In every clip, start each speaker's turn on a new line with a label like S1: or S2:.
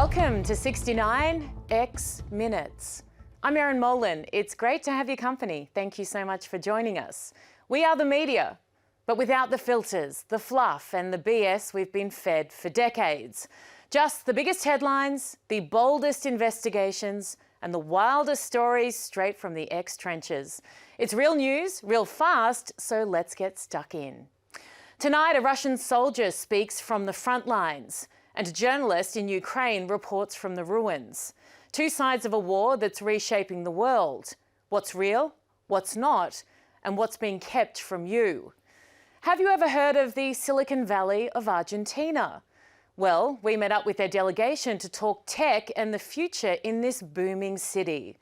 S1: Welcome to 69X Minutes. I'm Erin Molan. It's great to have your company. Thank you so much for joining us. We are the media, but without the filters, the fluff and the BS we've been fed for decades. Just the biggest headlines, the boldest investigations, and the wildest stories straight from the X trenches. It's real news, real fast, so let's get stuck in. Tonight, a Russian soldier speaks from the front lines, and a journalist in Ukraine reports from the ruins. Two sides of a war that's reshaping the world. What's real, what's not, and what's being kept from you. Have you ever heard of the Silicon Valley of Argentina? Well, we met up with their delegation to talk tech and the future in this booming city.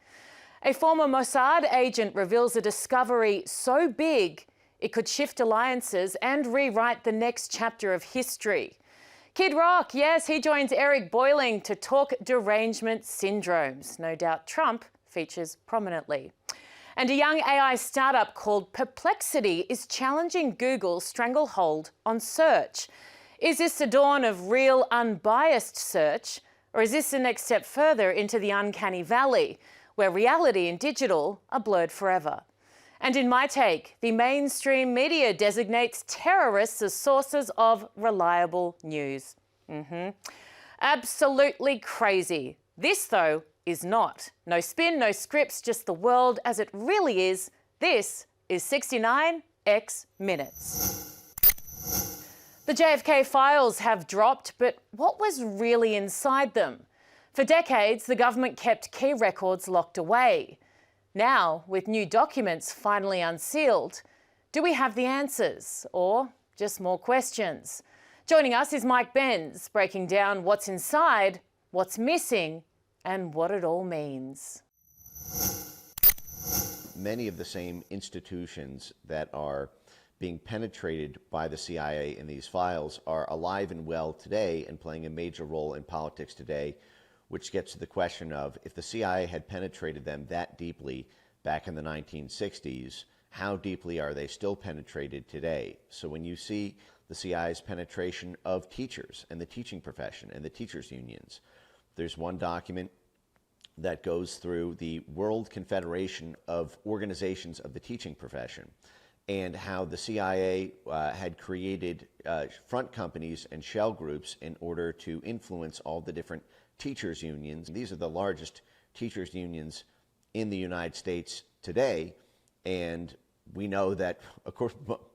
S1: A former Mossad agent reveals a discovery so big it could shift alliances and rewrite the next chapter of history. Kid Rock, yes, he joins Eric Bolling to talk derangement syndromes. No doubt Trump features prominently. And a young AI startup called Perplexity is challenging Google's stranglehold on search. Is this the dawn of real unbiased search, or is this the next step further into the uncanny valley, where reality and digital are blurred forever? And in my take, the mainstream media designates terrorists as sources of reliable news. Absolutely crazy. This, though, is not. No spin, no scripts, just the world as it really is. This is 69X Minutes. The JFK Files have dropped, but what was really inside them? For decades, the government kept key records locked away. Now, with new documents finally unsealed, do we have the answers or just more questions? Joining us is Mike Benz, breaking down what's inside, what's missing, and what it all means.
S2: Many of the same institutions that are being penetrated by the CIA in these files are alive and well today and playing a major role in politics today, which gets to the question of, if the CIA had penetrated them that deeply back in the 1960s, how deeply are they still penetrated today? So when you see the CIA's penetration of teachers and the teaching profession and the teachers' unions, there's one document that goes through the World Confederation of Organizations of the Teaching Profession, and how the CIA had created front companies and shell groups in order to influence all the different teachers' unions. These are the largest teachers' unions in the United States today, and we know that, of course,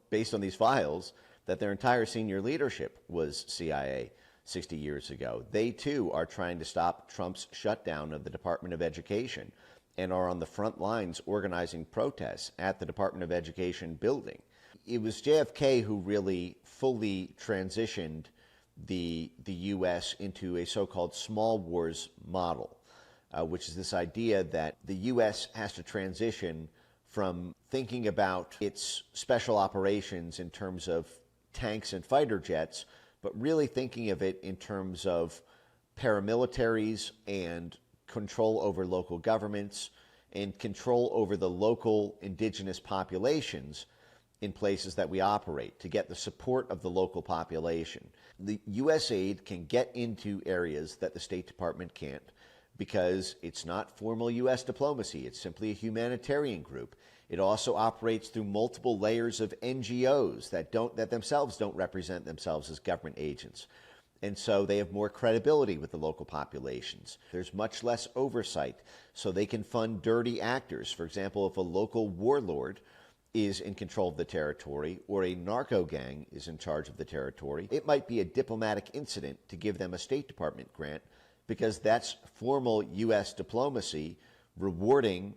S2: based on these files, that their entire senior leadership was CIA 60 years ago. They, too, are trying to stop Trump's shutdown of the Department of Education and are on the front lines organizing protests at the Department of Education building. It was JFK who really fully transitioned the U.S. into a so-called small wars model, which is this idea that the U.S. has to transition from thinking about its special operations in terms of tanks and fighter jets, but really thinking of it in terms of paramilitaries and control over local governments and control over the local indigenous populations in places that we operate to get the support of the local population. The U.S. aid can get into areas that the State Department can't because it's not formal U.S. diplomacy. It's simply a humanitarian group. It also operates through multiple layers of NGOs that themselves don't represent themselves as government agents. And so they have more credibility with the local populations. There's much less oversight, so they can fund dirty actors. For example, if a local warlord is in control of the territory or a narco gang is in charge of the territory, it might be a diplomatic incident to give them a State Department grant because that's formal U.S. diplomacy rewarding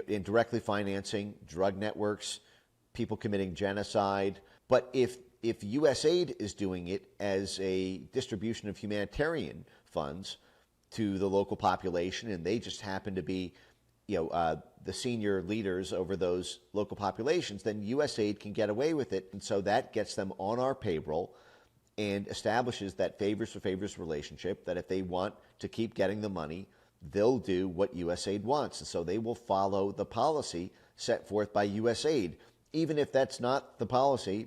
S2: and directly financing drug networks, people committing genocide. But if U.S. aid is doing it as a distribution of humanitarian funds to the local population, and they just happen to be, the senior leaders over those local populations, then U.S. aid can get away with it. And so that gets them on our payroll and establishes that favors for favors relationship, that if they want to keep getting the money, they'll do what USAID wants. And so they will follow the policy set forth by USAID, even if that's not the policy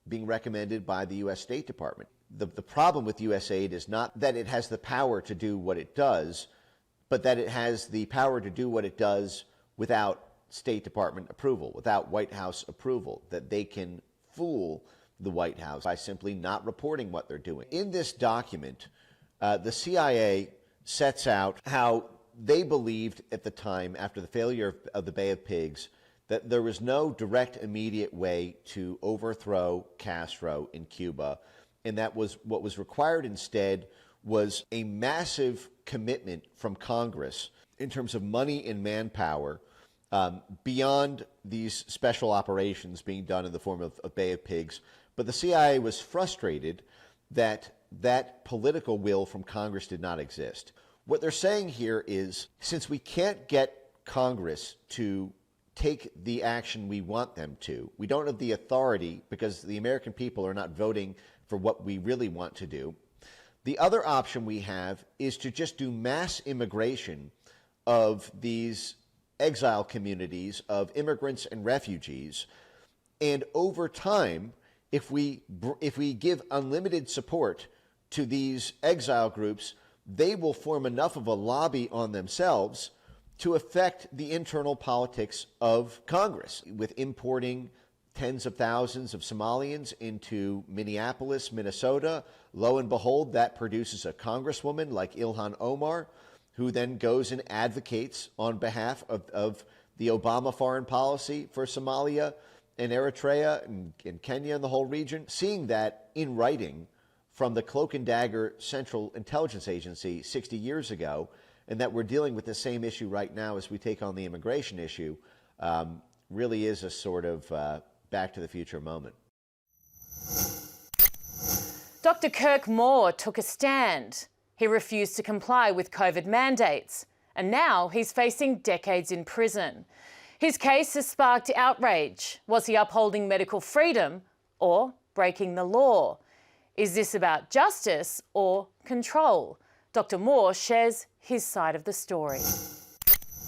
S2: being recommended by the U.S. State Department. The problem with U.S. aid is not that it has the power to do what it does, but that it has the power to do what it does without State Department approval, without White House approval, that they can fool the White House by simply not reporting what they're doing. In this document, the CIA sets out how they believed at the time, after the failure of the Bay of Pigs, that there was no direct, immediate way to overthrow Castro in Cuba, and that was what was required instead was a massive commitment from Congress in terms of money and manpower beyond these special operations being done in the form of Bay of Pigs. But the CIA was frustrated that that political will from Congress did not exist. What they're saying here is, since we can't get Congress to take the action we want them to, we don't have the authority because the American people are not voting for what we really want to do. The other option we have is to just do mass immigration of these exile communities of immigrants and refugees. And over time, if we give unlimited support to these exile groups, they will form enough of a lobby on themselves to affect the internal politics of Congress, with importing tens of thousands of Somalians into Minneapolis, Minnesota. Lo and behold, that produces a congresswoman like Ilhan Omar, who then goes and advocates on behalf of the Obama foreign policy for Somalia and Eritrea and Kenya and the whole region. Seeing that in writing from the Cloak and Dagger Central Intelligence Agency 60 years ago, and that we're dealing with the same issue right now as we take on the immigration issue, really is a sort of back to the future moment.
S1: Dr. Kirk Moore took a stand. He refused to comply with COVID mandates, and now he's facing decades in prison. His case has sparked outrage. Was he upholding medical freedom or breaking the law? Is this about justice or control? Dr. Moore shares his side of the story.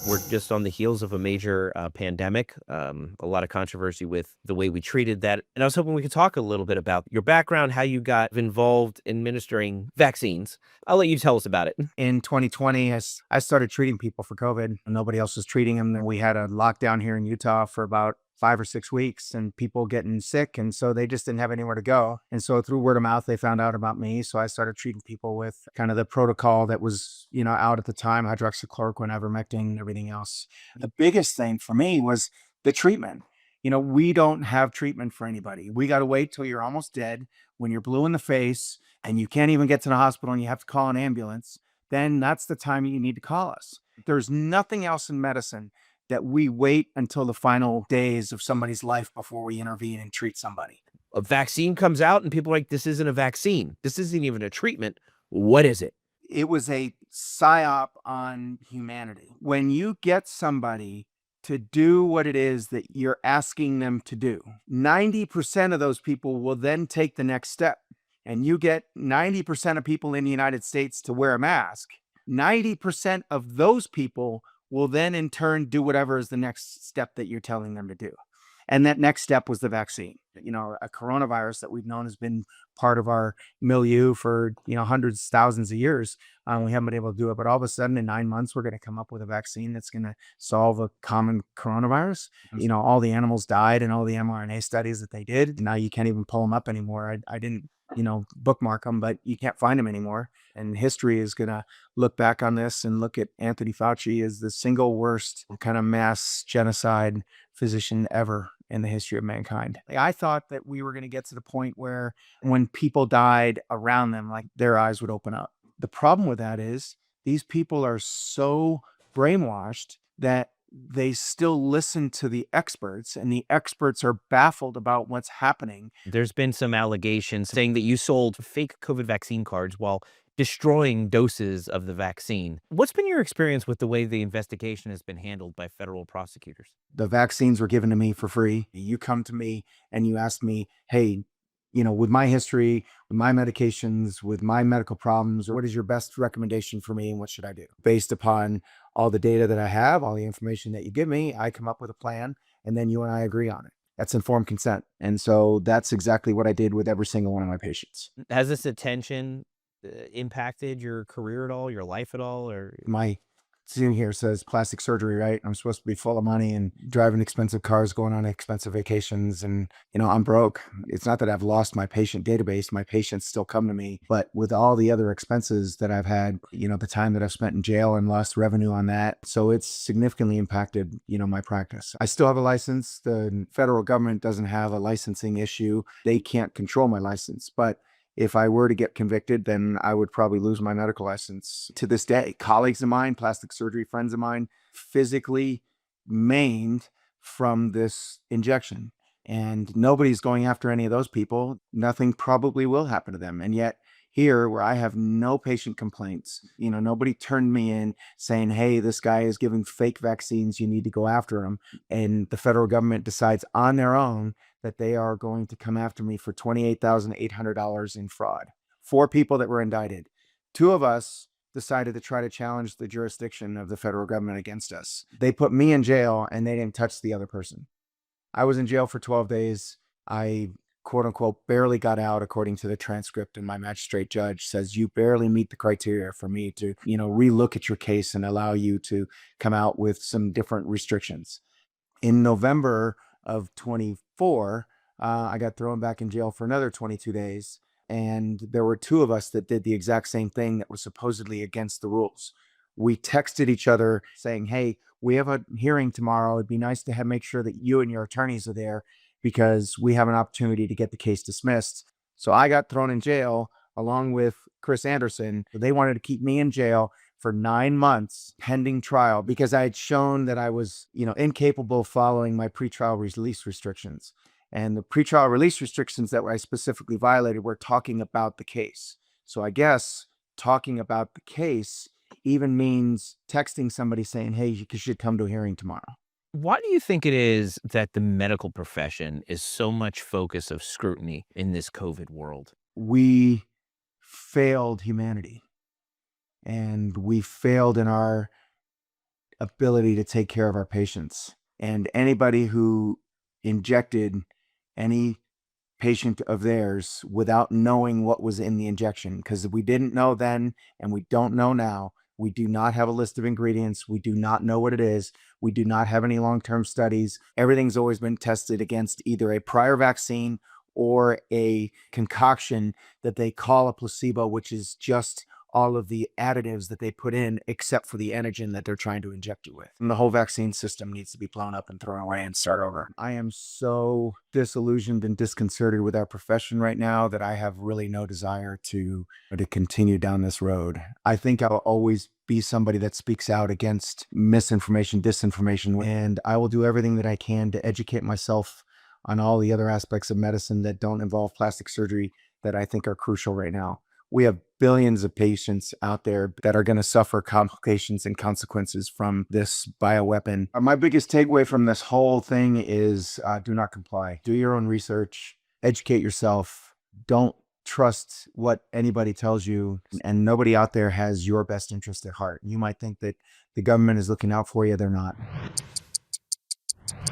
S3: We're just on the heels of a major pandemic, a lot of controversy with the way we treated that. And I was hoping we could talk a little bit about your background, how you got involved in administering vaccines. I'll let you tell us about it.
S4: In 2020, I started treating people for COVID. Nobody else was treating them. We had a lockdown here in Utah for about 5 or 6 weeks and people getting sick. And so they just didn't have anywhere to go. And so through word of mouth, they found out about me. So I started treating people with kind of the protocol that was, out at the time, hydroxychloroquine, ivermectin, everything else. The biggest thing for me was the treatment. We don't have treatment for anybody. We got to wait till you're almost dead, when you're blue in the face and you can't even get to the hospital and you have to call an ambulance. Then that's the time you need to call us. There's nothing else in medicine that we wait until the final days of somebody's life before we intervene and treat somebody.
S3: A vaccine comes out and people are like, this isn't a vaccine. This isn't even a treatment. What is it?
S4: It was a psyop on humanity. When you get somebody to do what it is that you're asking them to do, 90% of those people will then take the next step. And you get 90% of people in the United States to wear a mask. 90% of those people will then in turn do whatever is the next step that you're telling them to do. And that next step was the vaccine. A coronavirus that we've known has been part of our milieu for, hundreds, thousands of years. We haven't been able to do it, but all of a sudden in 9 months, we're going to come up with a vaccine that's going to solve a common coronavirus. All the animals died and all the mRNA studies that they did. Now you can't even pull them up anymore. I didn't, bookmark them, but you can't find them anymore. And history is going to look back on this and look at Anthony Fauci as the single worst kind of mass genocide physician ever in the history of mankind. I thought that we were going to get to the point where when people died around them, their eyes would open up. The problem with that is these people are so brainwashed that they still listen to the experts, and the experts are baffled about what's happening.
S3: There's been some allegations saying that you sold fake COVID vaccine cards while destroying doses of the vaccine. What's been your experience with the way the investigation has been handled by federal prosecutors?
S4: The vaccines were given to me for free. You come to me and you ask me, hey, with my history, with my medications, with my medical problems, what is your best recommendation for me and what should I do? Based upon all the data that I have, all the information that you give me, I come up with a plan and then you and I agree on it. That's informed consent. And so that's exactly what I did with every single one of my patients.
S3: Has this attention impacted your career at all, your life at all? Or
S4: My thing here says plastic surgery, right? I'm supposed to be full of money and driving expensive cars, going on expensive vacations. And, I'm broke. It's not that I've lost my patient database. My patients still come to me. But with all the other expenses that I've had, the time that I've spent in jail and lost revenue on that. So it's significantly impacted, my practice. I still have a license. The federal government doesn't have a licensing issue. They can't control my license. But if I were to get convicted, then I would probably lose my medical license. To this day, colleagues of mine, plastic surgery friends of mine, physically maimed from this injection. And nobody's going after any of those people. Nothing probably will happen to them. And yet here, where I have no patient complaints, nobody turned me in saying, hey, this guy is giving fake vaccines, you need to go after him. And the federal government decides on their own that they are going to come after me for $28,800 in fraud. 4 people that were indicted. 2 of us decided to try to challenge the jurisdiction of the federal government against us. They put me in jail and they didn't touch the other person. I was in jail for 12 days. I, quote unquote, barely got out according to the transcript, and my magistrate judge says, you barely meet the criteria for me to, relook at your case and allow you to come out with some different restrictions. In November of 24, I got thrown back in jail for another 22 days. And there were 2 of us that did the exact same thing that was supposedly against the rules. We texted each other saying, hey, we have a hearing tomorrow. It'd be nice to make sure that you and your attorneys are there because we have an opportunity to get the case dismissed. So I got thrown in jail along with Chris Anderson. They wanted to keep me in jail for 9 months pending trial because I had shown that I was, incapable of following my pretrial release restrictions. And the pretrial release restrictions that I specifically violated were talking about the case. So I guess talking about the case even means texting somebody saying, hey, you should come to a hearing tomorrow.
S3: why do you think it is that the medical profession is so much focus of scrutiny in this COVID world?
S4: We failed humanity. And we failed in our ability to take care of our patients. And anybody who injected any patient of theirs without knowing what was in the injection, because we didn't know then and we don't know now. We do not have a list of ingredients. We do not know what it is. We do not have any long-term studies. Everything's always been tested against either a prior vaccine or a concoction that they call a placebo, which is just all of the additives that they put in except for the antigen that they're trying to inject you with. And the whole vaccine system needs to be blown up and thrown away and start over. I am so disillusioned and disconcerted with our profession right now that I have really no desire to continue down this road. I think I'll always be somebody that speaks out against misinformation, disinformation, and I will do everything that I can to educate myself on all the other aspects of medicine that don't involve plastic surgery that I think are crucial right now. We have billions of patients out there that are going to suffer complications and consequences from this bioweapon. My biggest takeaway from this whole thing is do not comply. Do your own research, educate yourself. Don't trust what anybody tells you, and nobody out there has your best interest at heart. You might think that the government is looking out for you. They're not.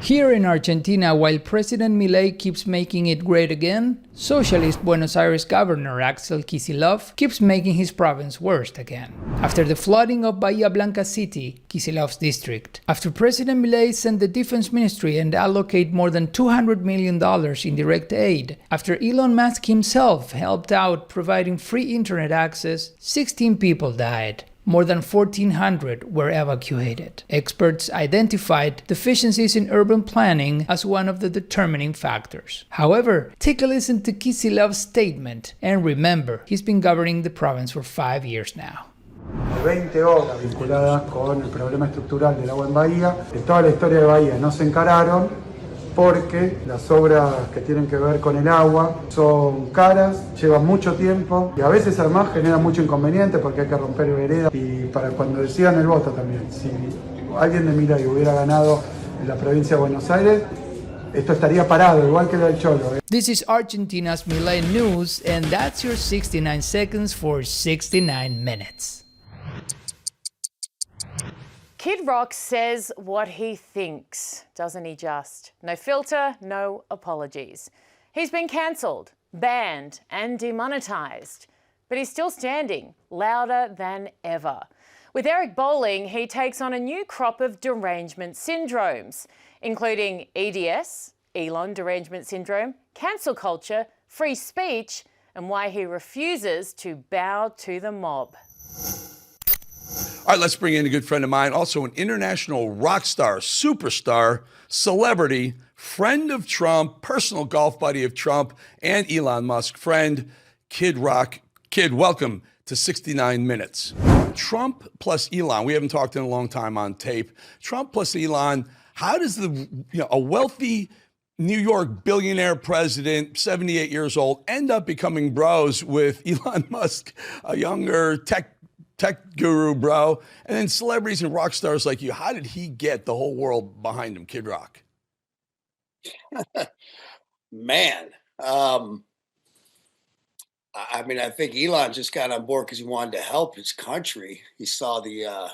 S5: Here in Argentina, while President Milei keeps making it great again, socialist Buenos Aires governor Axel Kicillof keeps making his province worse again. After the flooding of Bahia Blanca City, Kicillof's district, after President Milei sent the defense ministry and allocate more than $200 million in direct aid, after Elon Musk himself helped out providing free internet access, 16 people died. More than 1,400 were evacuated. Experts identified deficiencies in urban planning as one of the determining factors. However, take a listen to Kicillof's statement and remember, he's been governing the province for 5 years now.
S6: 20 obras vinculadas con el problema estructural del agua en Bahía. De toda la historia de Bahía no se encararon porque las obras que tienen que ver con el agua son caras, llevan mucho tiempo y a veces además generan mucho inconveniente porque hay que romper veredas. Y para cuando decían el voto también, si alguien de Milei hubiera ganado en la provincia de Buenos Aires, esto estaría parado, igual que lo del Cholo.
S5: This is Argentina's Milei News, and that's your 69 seconds for 69 minutes.
S1: Kid Rock says what he thinks, doesn't he just? No filter, no apologies. He's been cancelled, banned and demonetised, but he's still standing, louder than ever. With Eric Bolling, he takes on a new crop of derangement syndromes, including EDS, Elon derangement syndrome, cancel culture, free speech, and why he refuses to bow to the mob.
S7: All right, let's bring in a good friend of mine, also an international rock star, superstar, celebrity, friend of Trump, personal golf buddy of Trump, and Elon Musk friend, Kid Rock. Kid, welcome to 69 Minutes. Trump plus Elon, we haven't talked in a long time on tape. Trump plus Elon, how does a wealthy New York billionaire president, 78 years old, end up becoming bros with Elon Musk, a younger tech guru bro, and then celebrities and rock stars like you? How did he get the whole world behind him, Kid Rock?
S8: Man, I think Elon just got on board because he wanted to help his country. He saw the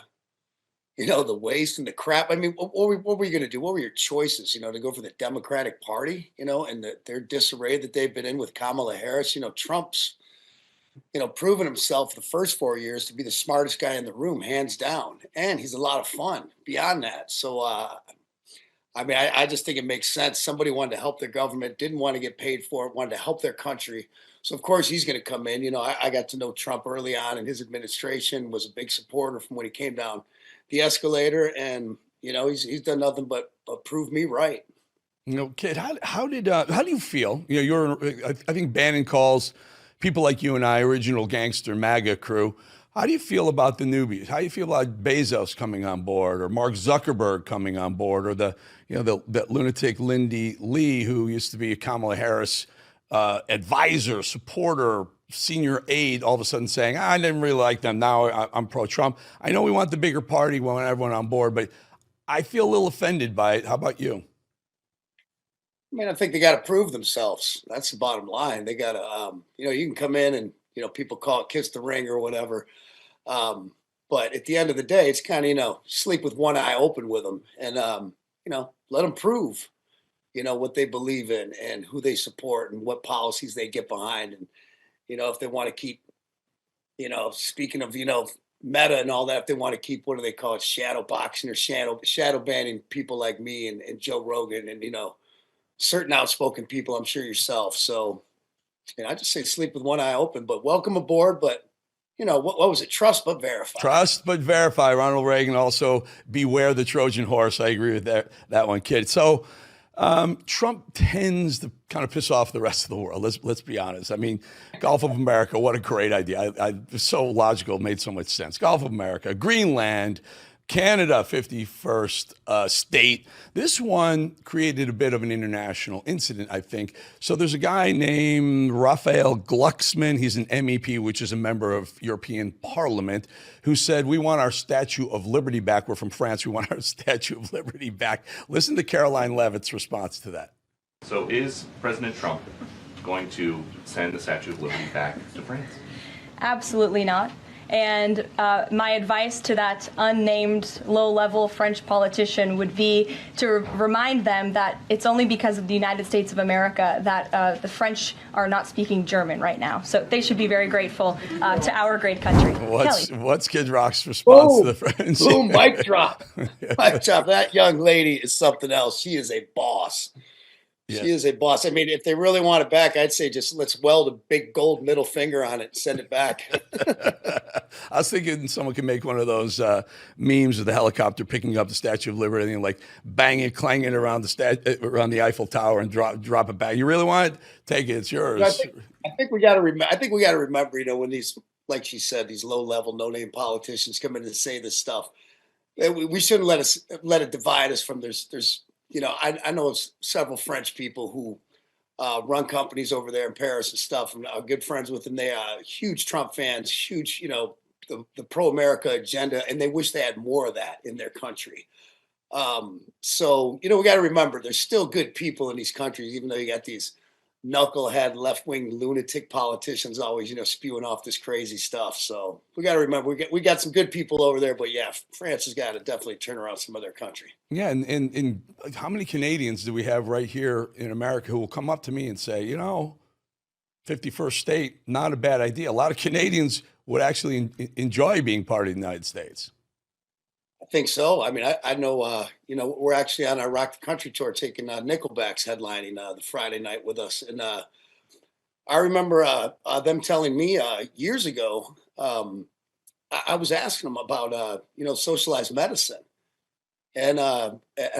S8: the waste and the crap. I mean, what were you going to do? What were your choices? To go for the Democratic Party, and their disarray that they've been in with Kamala Harris. Trump's proven himself the first 4 years to be the smartest guy in the room, hands down. And he's a lot of fun beyond that. So, I just think it makes sense. Somebody wanted to help their government, didn't want to get paid for it, wanted to help their country. So, of course, he's going to come in. I got to know Trump early on in his administration, was a big supporter from when he came down the escalator. And, he's done nothing but prove me right.
S7: Kid, how do you feel? I think Bannon calls people like you and I, original gangster MAGA crew. How do you feel about the newbies? How do you feel about Bezos coming on board, or Mark Zuckerberg coming on board, or that lunatic Lindy Lee, who used to be a Kamala Harris advisor, supporter, senior aide, all of a sudden saying, I didn't really like them. Now I'm pro-Trump. I know we want the bigger party, we want everyone on board, but I feel a little offended by it. How about you?
S8: I think they got to prove themselves. That's the bottom line. They got to, you can come in and, people call it kiss the ring or whatever. But at the end of the day, it's kind of, sleep with one eye open with them and, let them prove, what they believe in and who they support and what policies they get behind. And, if they want to keep, speaking of, meta and all that, if they want to keep, what do they call it? Shadow boxing or shadow banning people like me and Joe Rogan and, certain outspoken people, I'm sure yourself. So, I just say sleep with one eye open, but welcome aboard. But, what was it? Trust but verify.
S7: Trust but verify. Ronald Reagan also, beware the Trojan horse. I agree with that one, Kid. So Trump tends to kind of piss off the rest of the world. Let's be honest. Gulf of America, what a great idea. It's so logical, made so much sense. Gulf of America, Greenland, Canada, 51st state. This one created a bit of an international incident, I think. So there's a guy named Raphael Glucksmann. He's an MEP, which is a member of European Parliament, who said, we want our Statue of Liberty back. We're from France. We want our Statue of Liberty back. Listen to Caroline Levitt's response to that.
S9: So is President Trump going to send the Statue of Liberty back to France?
S10: Absolutely not. And my advice to that unnamed low-level French politician would be to remind them that it's only because of the United States of America that the French are not speaking German right now. So they should be very grateful to our great country.
S7: What's Kid Rock's response to the French?
S8: Boom, mic drop. Mic drop. That young lady is something else. She is a boss. Yeah. She is a boss. If they really want it back, I'd say just let's weld a big gold middle finger on it and send it back.
S7: I was thinking someone could make one of those memes of the helicopter picking up the Statue of Liberty and like bang it, clang it around the Eiffel Tower and drop it back. You really want it? Take it. It's yours.
S8: I think we got to remember. When these, like she said, these low-level, no-name politicians come in and say this stuff, we shouldn't let it divide us from there's. I know several French people who run companies over there in Paris and stuff, and are good friends with them. They are huge Trump fans, huge, the pro-America agenda, and they wish they had more of that in their country. So, we got to remember there's still good people in these countries, even though you got these knucklehead, left-wing lunatic politicians always, spewing off this crazy stuff. So we got to remember we got some good people over there, but yeah, France has got to definitely turn around some of their country.
S7: Yeah, and how many Canadians do we have right here in America who will come up to me and say, 51st state, not a bad idea. A lot of Canadians would actually enjoy being part of the United States.
S8: I think so. I mean, I know, we're actually on our Rock the Country tour taking Nickelback's headlining the Friday night with us. And I remember them telling me years ago, I was asking them about, socialized medicine. And I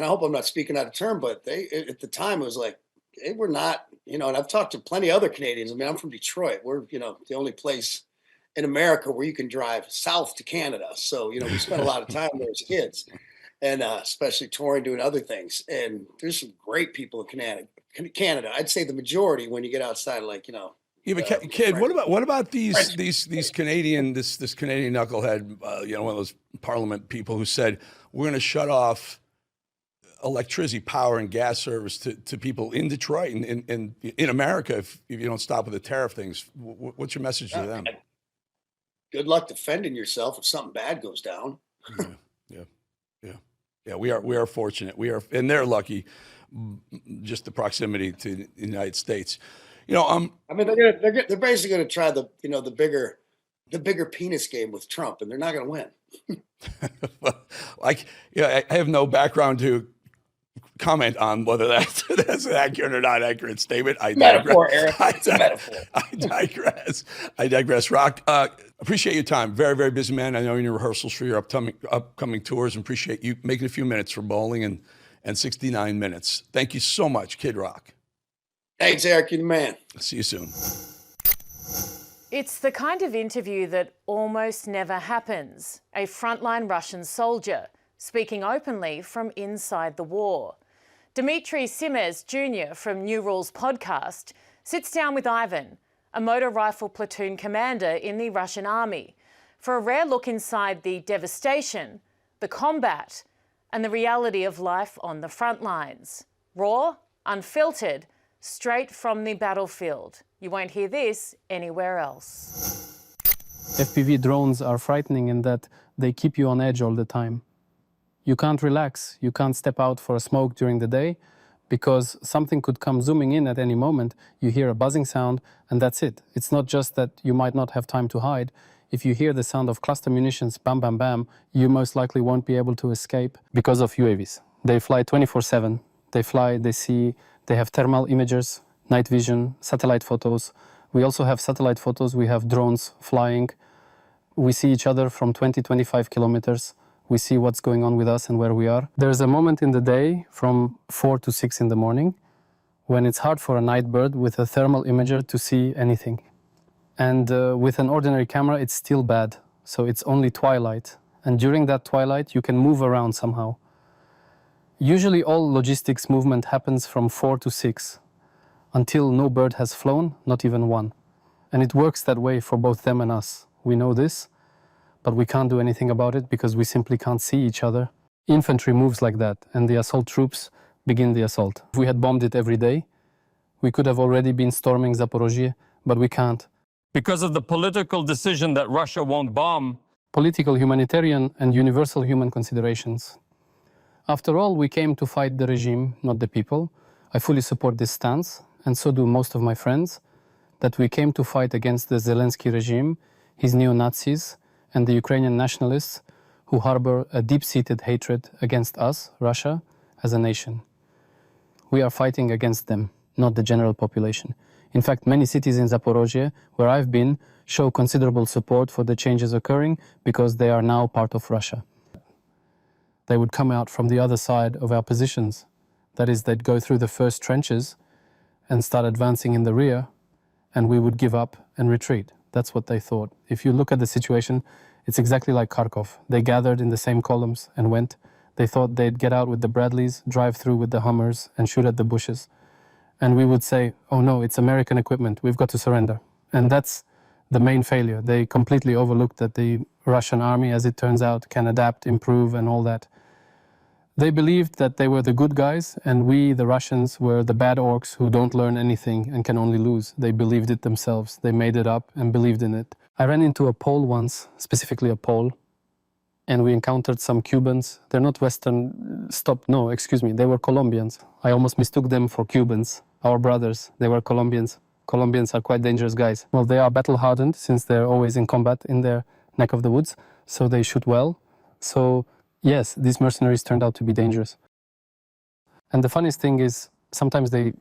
S8: hope I'm not speaking out of turn, but they, at the time, it was like, they were not, and I've talked to plenty of other Canadians. I mean, I'm from Detroit. We're, the only place in America where you can drive south to Canada. So, we spent a lot of time there as kids, and especially touring, doing other things. And there's some great people in Canada. I'd say the majority when you get outside, like,
S7: Yeah, but kid, what about these Canadian this Canadian knucklehead, one of those Parliament people who said we're going to shut off electricity, power, and gas service to people in Detroit and in America if you don't stop with the tariff things? What's your message to them?
S8: Good luck defending yourself if something bad goes down.
S7: Yeah. We are fortunate. And they're lucky, just the proximity to the United States.
S8: I mean, they're basically going to try the bigger penis game with Trump, and they're not going to win.
S7: I have no background to comment on whether that's an accurate or not accurate statement.
S8: Metaphor, Eric. It's a metaphor.
S7: I digress. Rock, appreciate your time. Very, very busy man. I know you're in your rehearsals for your upcoming tours, and appreciate you making a few minutes for Bolling and 69 minutes. Thank you so much, Kid Rock.
S8: Thanks, Eric. You're the man.
S7: See you soon.
S1: It's the kind of interview that almost never happens. A frontline Russian soldier speaking openly from inside the war. Dmitry Simez Jr. from New Rules podcast sits down with Ivan, a motor rifle platoon commander in the Russian army, for a rare look inside the devastation, the combat, and the reality of life on the front lines. Raw, unfiltered, straight from the battlefield. You won't hear this anywhere else.
S11: FPV drones are frightening in that they keep you on edge all the time. You can't relax, you can't step out for a smoke during the day because something could come zooming in at any moment. You hear a buzzing sound and that's it. It's not just that you might not have time to hide. If you hear the sound of cluster munitions, bam, bam, bam, you most likely won't be able to escape because of UAVs. They fly 24/7. They fly, they see, they have thermal imagers, night vision, satellite photos. We also have satellite photos. We have drones flying. We see each other from 20, 25 kilometers. We see what's going on with us and where we are. There's a moment in the day from 4 to 6 in the morning when it's hard for a night bird with a thermal imager to see anything. And with an ordinary camera, it's still bad. So it's only twilight. And during that twilight, you can move around somehow. Usually all logistics movement happens from 4 to 6 until no bird has flown, not even one. And it works that way for both them and us. We know this, but we can't do anything about it because we simply can't see each other. Infantry moves like that, and the assault troops begin the assault. If we had bombed it every day, we could have already been storming Zaporozhye, but we can't.
S12: Because of the political decision that Russia won't bomb.
S11: Political, humanitarian, and universal human considerations. After all, we came to fight the regime, not the people. I fully support this stance, and so do most of my friends, that we came to fight against the Zelensky regime, his neo-Nazis, and the Ukrainian nationalists who harbor a deep-seated hatred against us, Russia, as a nation. We are fighting against them, not the general population. In fact, many cities in Zaporozhye, where I've been, show considerable support for the changes occurring because they are now part of Russia. They would come out from the other side of our positions. That is, they'd go through the first trenches and start advancing in the rear, and we would give up and retreat. That's what they thought. If you look at the situation, it's exactly like Kharkov. They gathered in the same columns and went. They thought they'd get out with the Bradleys, drive through with the Hummers, and shoot at the bushes. And we would say, oh no, it's American equipment, we've got to surrender. And that's the main failure. They completely overlooked that the Russian army, as it turns out, can adapt, improve, and all that. They believed that they were the good guys, and we, the Russians, were the bad orcs who don't learn anything and can only lose. They believed it themselves. They made it up and believed in it. I ran into a Pole once, specifically a Pole, and we encountered some Cubans. They're not Western, they were Colombians. I almost mistook them for Cubans, our brothers. They were Colombians. Colombians are quite dangerous guys. Well, they are battle-hardened since they're always in combat in their neck of the woods, so they shoot well. So yes, these mercenaries turned out to be dangerous. And the funniest thing is, sometimes they,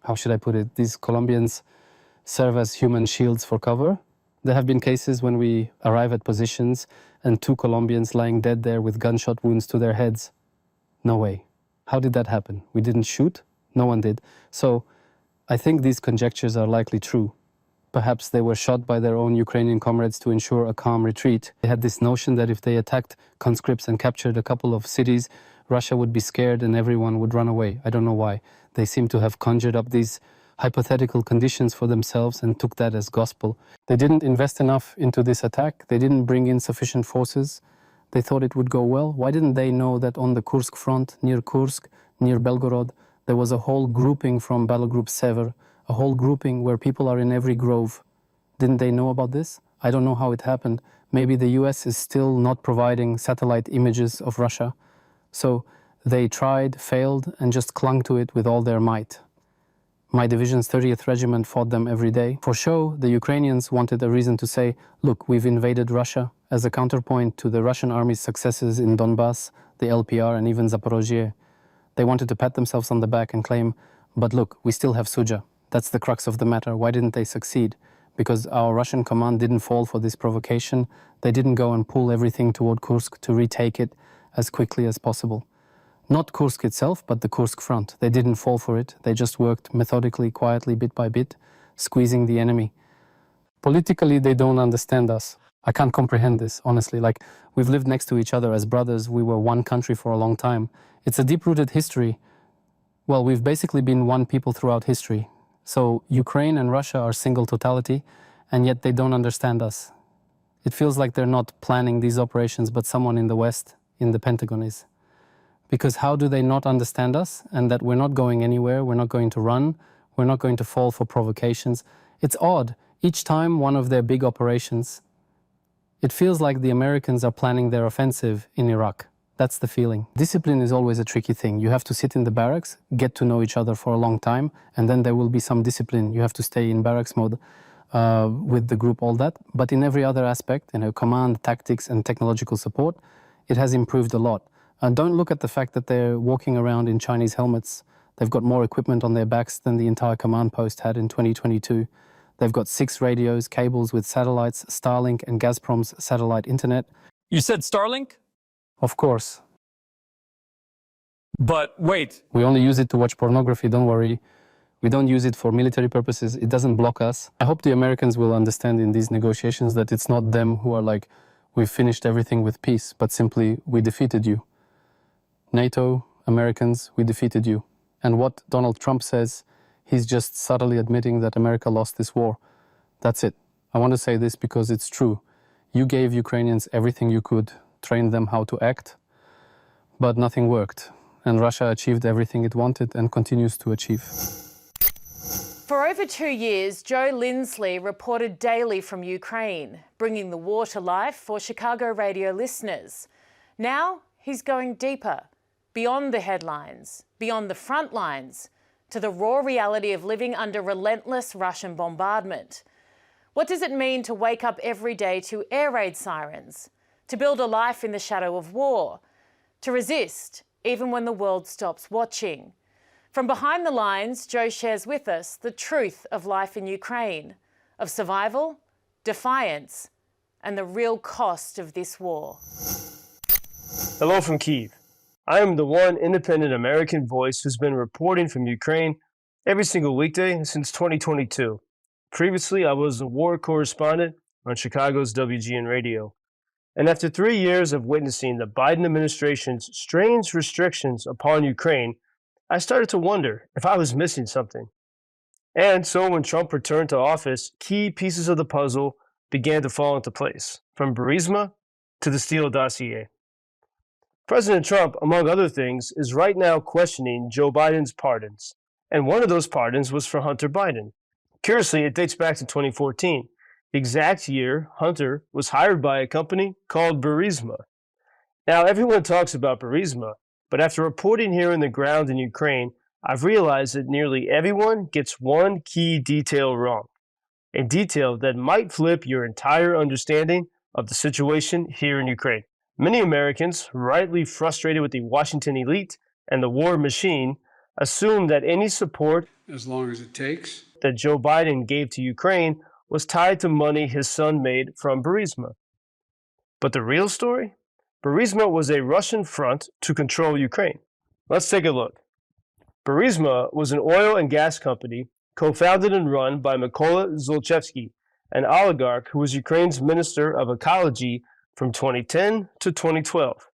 S11: how should I put it, these Colombians serve as human shields for cover. There have been cases when we arrive at positions and 2 Colombians lying dead there with gunshot wounds to their heads. No way. How did that happen? We didn't shoot? No one did. So I think these conjectures are likely true. Perhaps they were shot by their own Ukrainian comrades to ensure a calm retreat. They had this notion that if they attacked conscripts and captured a couple of cities, Russia would be scared and everyone would run away. I don't know why. They seem to have conjured up these hypothetical conditions for themselves and took that as gospel. They didn't invest enough into this attack. They didn't bring in sufficient forces. They thought it would go well. Why didn't they know that on the Kursk front, near Kursk, near Belgorod, there was a whole grouping from Battle Group Sever, a whole grouping where people are in every grove? Didn't they know about this? I don't know how it happened. Maybe the US is still not providing satellite images of Russia. So they tried, failed, and just clung to it with all their might. My division's 30th Regiment fought them every day. For show, the Ukrainians wanted a reason to say, look, we've invaded Russia, as a counterpoint to the Russian army's successes in Donbass, the LPR, and even Zaporozhye. They wanted to pat themselves on the back and claim, but look, we still have Suja. That's the crux of the matter. Why didn't they succeed? Because our Russian command didn't fall for this provocation. They didn't go and pull everything toward Kursk to retake it as quickly as possible. Not Kursk itself, but the Kursk front. They didn't fall for it. They just worked methodically, quietly, bit by bit, squeezing the enemy. Politically, they don't understand us. I can't comprehend this, honestly. Like, we've lived next to each other as brothers. We were one country for a long time. It's a deep-rooted history. Well, we've basically been one people throughout history. So Ukraine and Russia are single totality, and yet they don't understand us. It feels like they're not planning these operations, but someone in the West, in the Pentagon is. Because how do they not understand us and that we're not going anywhere, we're not going to run, we're not going to fall for provocations? It's odd. Each time one of their big operations, it feels like the Americans are planning their offensive in Iraq. That's the feeling. Discipline is always a tricky thing. You have to sit in the barracks, get to know each other for a long time, and then there will be some discipline. You have to stay in barracks mode with the group, all that. But in every other aspect, command, tactics, and technological support, it has improved a lot. And don't look at the fact that they're walking around in Chinese helmets. They've got more equipment on their backs than the entire command post had in 2022. They've got 6 radios, cables with satellites, Starlink and Gazprom's satellite internet.
S12: You said Starlink?
S11: Of course.
S12: But wait.
S11: We only use it to watch pornography, don't worry. We don't use it for military purposes. It doesn't block us. I hope the Americans will understand in these negotiations that it's not them who are like, we've finished everything with peace, but simply, we defeated you. NATO, Americans, we defeated you. And what Donald Trump says, he's just subtly admitting that America lost this war. That's it. I want to say this because it's true. You gave Ukrainians everything you could, trained them how to act, but nothing worked. And Russia achieved everything it wanted and continues to achieve.
S1: For over 2 years, Joe Lindsley reported daily from Ukraine, bringing the war to life for Chicago radio listeners. Now he's going deeper, beyond the headlines, beyond the front lines, to the raw reality of living under relentless Russian bombardment. What does it mean to wake up every day to air raid sirens, to build a life in the shadow of war, to resist even when the world stops watching? From behind the lines, Joe shares with us the truth of life in Ukraine, of survival, defiance, and the real cost of this war.
S13: Hello from Kyiv. I am the one independent American voice who's been reporting from Ukraine every single weekday since 2022. Previously, I was a war correspondent on Chicago's WGN Radio. And after 3 years of witnessing the Biden administration's strange restrictions upon Ukraine, I started to wonder if I was missing something. And so when Trump returned to office, key pieces of the puzzle began to fall into place, from Burisma to the Steele dossier. President Trump, among other things, is right now questioning Joe Biden's pardons. And one of those pardons was for Hunter Biden. Curiously, it dates back to 2014, the exact year Hunter was hired by a company called Burisma. Now, everyone talks about Burisma, but after reporting here on the ground in Ukraine, I've realized that nearly everyone gets one key detail wrong, a detail that might flip your entire understanding of the situation here in Ukraine. Many Americans, rightly frustrated with the Washington elite and the war machine, assume that any support,
S14: as long as it takes,
S13: that Joe Biden gave to Ukraine was tied to money his son made from Burisma. But the real story? Burisma was a Russian front to control Ukraine. Let's take a look. Burisma was an oil and gas company co-founded and run by Mykola Zlochevsky, an oligarch who was Ukraine's Minister of Ecology from 2010 to 2012.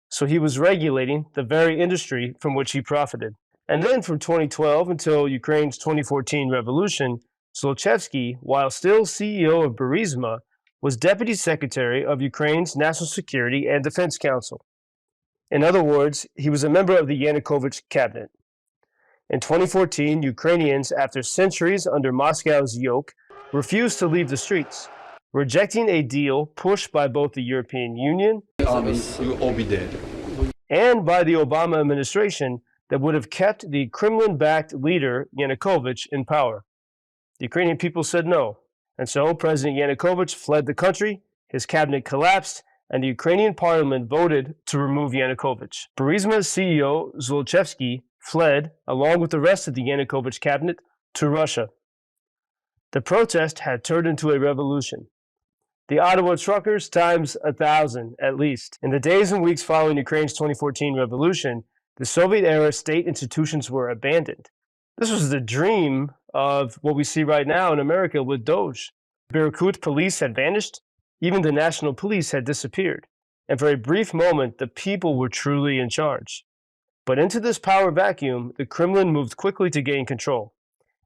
S13: So he was regulating the very industry from which he profited. And then from 2012 until Ukraine's 2014 revolution, Zlochevsky, while still CEO of Burisma, was Deputy Secretary of Ukraine's National Security and Defense Council. In other words, he was a member of the Yanukovych cabinet. In 2014, Ukrainians, after centuries under Moscow's yoke, refused to leave the streets, rejecting a deal pushed by both the European Union and by the Obama administration that would have kept the Kremlin-backed leader Yanukovych in power. The Ukrainian people said no, and so President Yanukovych fled the country, his cabinet collapsed, and the Ukrainian parliament voted to remove Yanukovych. Burisma's CEO, Zlochevsky, fled, along with the rest of the Yanukovych cabinet, to Russia. The protest had turned into a revolution. The Ottawa truckers times 1,000 at least. In the days and weeks following Ukraine's 2014 revolution, the Soviet-era state institutions were abandoned. This was the dream of what we see right now in America with DOJ. Berkut police had vanished. Even the national police had disappeared. And for a brief moment, the people were truly in charge. But into this power vacuum, the Kremlin moved quickly to gain control.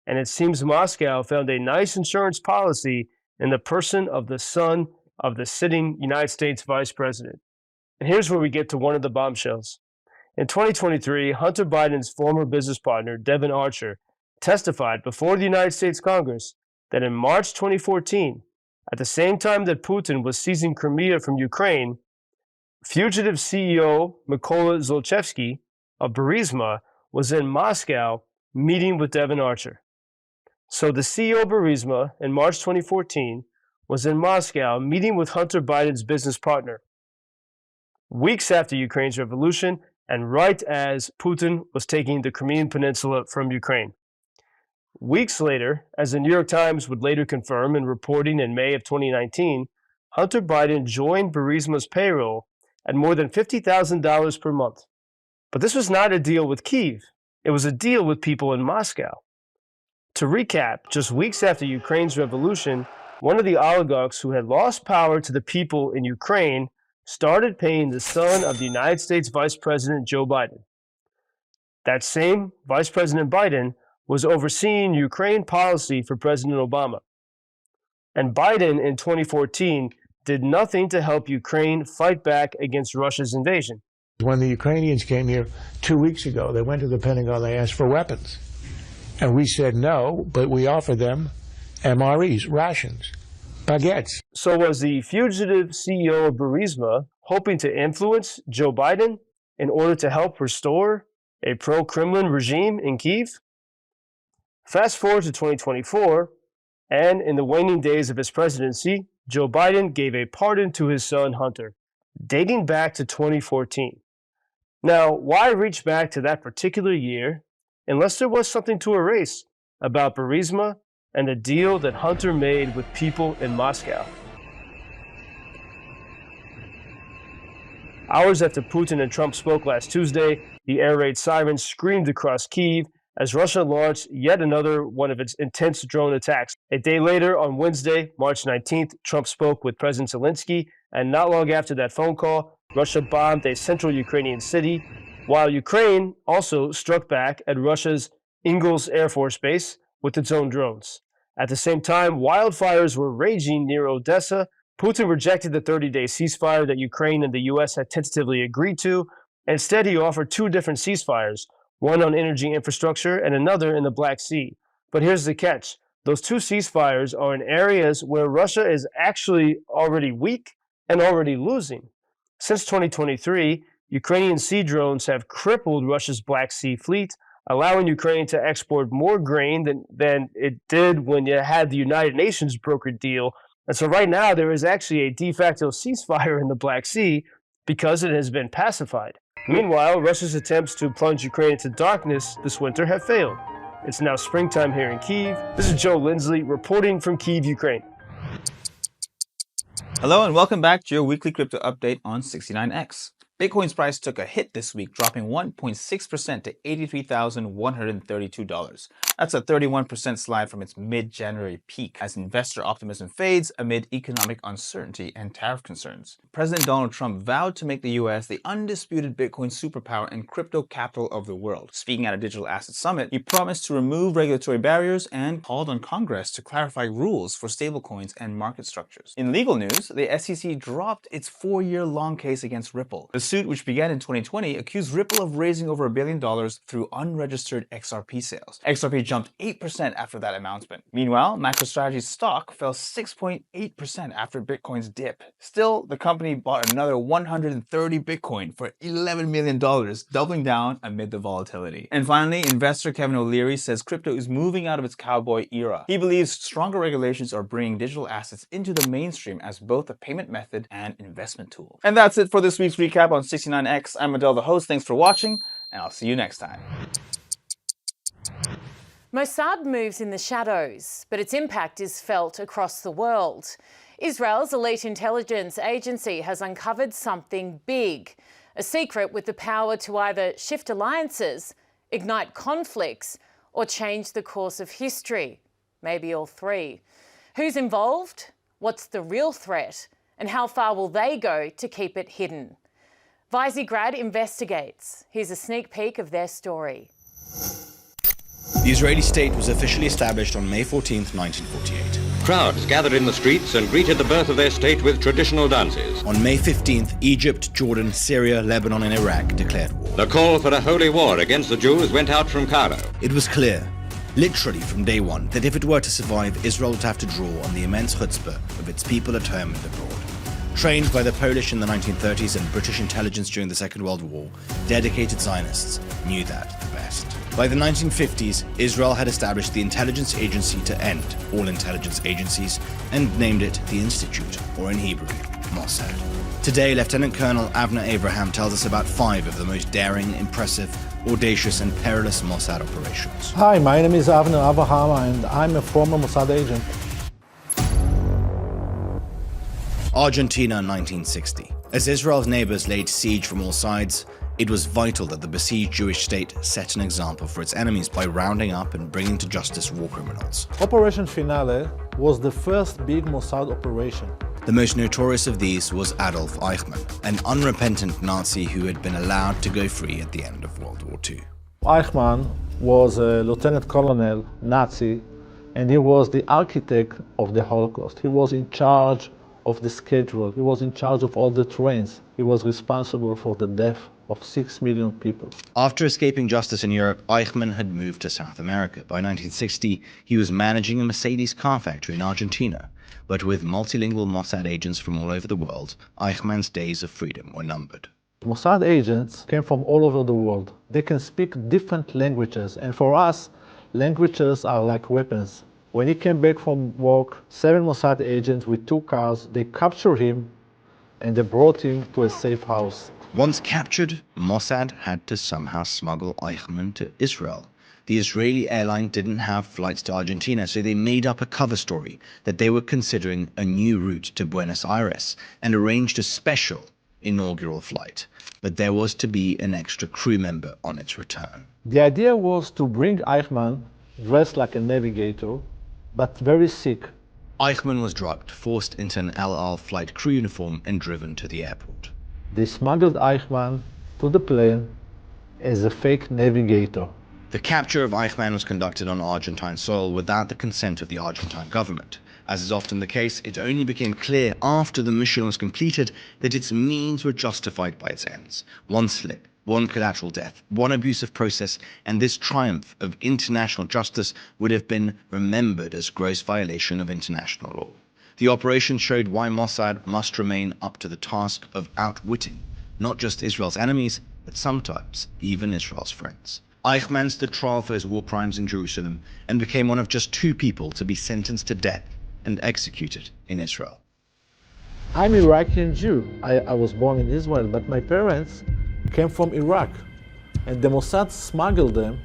S13: And it seems Moscow found a nice insurance policy in the person of the son of the sitting United States vice president. And here's where we get to one of the bombshells. In 2023, Hunter Biden's former business partner, Devon Archer, testified before the United States Congress that in March 2014, at the same time that Putin was seizing Crimea from Ukraine, fugitive CEO Mykola Zlochevsky of Burisma was in Moscow meeting with Devon Archer. So the CEO of Burisma in March 2014 was in Moscow meeting with Hunter Biden's business partner. Weeks after Ukraine's revolution and right as Putin was taking the Crimean Peninsula from Ukraine. Weeks later, as the New York Times would later confirm in reporting in May of 2019, Hunter Biden joined Burisma's payroll at more than $50,000 per month. But this was not a deal with Kyiv. It was a deal with people in Moscow. To recap, just weeks after Ukraine's revolution, one of the oligarchs who had lost power to the people in Ukraine started paying the son of the United States Vice President Joe Biden. That same Vice President Biden was overseeing Ukraine policy for President Obama. And Biden in 2014 did nothing to help Ukraine fight back against Russia's invasion.
S15: When the Ukrainians came here 2 weeks ago, they went to the Pentagon, they asked for weapons. And we said no, but we offered them MREs, rations, baguettes.
S13: So was the fugitive CEO of Burisma hoping to influence Joe Biden in order to help restore a pro-Kremlin regime in Kyiv? Fast forward to 2024, and in the waning days of his presidency, Joe Biden gave a pardon to his son Hunter, dating back to 2014. Now, why reach back to that particular year unless there was something to erase about Burisma and the deal that Hunter made with people in Moscow? Hours after Putin and Trump spoke last Tuesday, the air raid sirens screamed across Kyiv as Russia launched yet another one of its intense drone attacks. A day later, on Wednesday, March 19th, Trump spoke with President Zelensky, and not long after that phone call, Russia bombed a central Ukrainian city, while Ukraine also struck back at Russia's Ingles Air Force Base with its own drones. At the same time, wildfires were raging near Odessa. Putin rejected the 30-day ceasefire that Ukraine and the U.S. had tentatively agreed to, Instead, he offered two different ceasefires, one on energy infrastructure and another in the Black Sea. But here's the catch. Those two ceasefires are in areas where Russia is actually already weak and already losing. Since 2023, Ukrainian sea drones have crippled Russia's Black Sea fleet, allowing Ukraine to export more grain than it did when you had the United Nations brokered deal. And so right now, there is actually a de facto ceasefire in the Black Sea because it has been pacified. Meanwhile, Russia's attempts to plunge Ukraine into darkness this winter have failed. It's now springtime here in Kyiv. This is Paul Lindsley reporting from Kyiv, Ukraine.
S14: Hello and welcome back to your weekly crypto update on 69X. Bitcoin's price took a hit this week, dropping 1.6% to $83,132. That's a 31% slide from its mid-January peak as investor optimism fades amid economic uncertainty and tariff concerns. President Donald Trump vowed to make the US the undisputed Bitcoin superpower and crypto capital of the world. Speaking at a digital asset summit, he promised to remove regulatory barriers and called on Congress to clarify rules for stablecoins and market structures. In legal news, the SEC dropped its 4-year-long case against Ripple. The suit, which began in 2020, accused Ripple of raising over $1 billion through unregistered XRP sales. XRP jumped 8% after that announcement. Meanwhile, MicroStrategy's stock fell 6.8% after Bitcoin's dip. Still, the company bought another 130 Bitcoin for $11 million, doubling down amid the volatility. And finally, investor Kevin O'Leary says crypto is moving out of its cowboy era. He believes stronger regulations are bringing digital assets into the mainstream as both a payment method and investment tool. And that's it for this week's recap on 69X. I'm Adele, the host. Thanks for watching, and I'll see you next time.
S1: Mossad moves in the shadows, but its impact is felt across the world. Israel's elite intelligence agency has uncovered something big, a secret with the power to either shift alliances, ignite conflicts, or change the course of history. Maybe all three. Who's involved? What's the real threat? And how far will they go to keep it hidden? Visegrád investigates. Here's a sneak peek of their story.
S16: The Israeli state was officially established on May 14, 1948.
S17: Crowds gathered in the streets and greeted the birth of their state with traditional dances.
S16: On May 15th, Egypt, Jordan, Syria, Lebanon and Iraq declared war.
S17: The call for a holy war against the Jews went out from Cairo.
S16: It was clear, literally from day one, that if it were to survive, Israel would have to draw on the immense chutzpah of its people at home and abroad. Trained by the Polish in the 1930s and British intelligence during the Second World War, dedicated Zionists knew that the best. By the 1950s, Israel had established the intelligence agency to end all intelligence agencies and named it the Institute, or in Hebrew, Mossad. Today, Lieutenant Colonel Avner Abraham tells us about 5 of the most daring, impressive, audacious and perilous Mossad operations.
S18: Hi, my name is Avner Abraham and I'm a former Mossad agent.
S16: Argentina 1960. As Israel's neighbors laid siege from all sides, it was vital that the besieged Jewish state set an example for its enemies by rounding up and bringing to justice war criminals.
S18: Operation Finale was the first big Mossad operation.
S16: The most notorious of these was Adolf Eichmann, an unrepentant Nazi who had been allowed to go free at the end of World War II.
S18: Eichmann was a lieutenant colonel, Nazi, and he was the architect of the Holocaust. He was in charge of the schedule. He was in charge of all the trains. He was responsible for the death of 6 million people.
S16: After escaping justice in Europe, Eichmann had moved to South America. By 1960, he was managing a Mercedes car factory in Argentina. But with multilingual Mossad agents from all over the world, Eichmann's days of freedom were numbered.
S18: Mossad agents came from all over the world. They can speak different languages, and for us, languages are like weapons. When he came back from work, 7 Mossad agents with 2 cars, they captured him and they brought him to a safe house.
S16: Once captured, Mossad had to somehow smuggle Eichmann to Israel. The Israeli airline didn't have flights to Argentina, so they made up a cover story that they were considering a new route to Buenos Aires and arranged a special inaugural flight. But there was to be an extra crew member on its return.
S18: The idea was to bring Eichmann dressed like a navigator, but very sick.
S16: Eichmann was drugged, forced into an El Al flight crew uniform and driven to the airport.
S18: They smuggled Eichmann to the plane as a fake navigator.
S16: The capture of Eichmann was conducted on Argentine soil without the consent of the Argentine government. As is often the case, it only became clear after the mission was completed that its means were justified by its ends. One slip, one collateral death, one abusive process, and this triumph of international justice would have been remembered as gross violation of international law. The operation showed why Mossad must remain up to the task of outwitting not just Israel's enemies, but sometimes even Israel's friends. Eichmann stood trial for his war crimes in Jerusalem and became one of just 2 people to be sentenced to death and executed in Israel.
S18: I'm Iraqi Jew. I was born in Israel, but my parents came from Iraq, and the Mossad smuggled them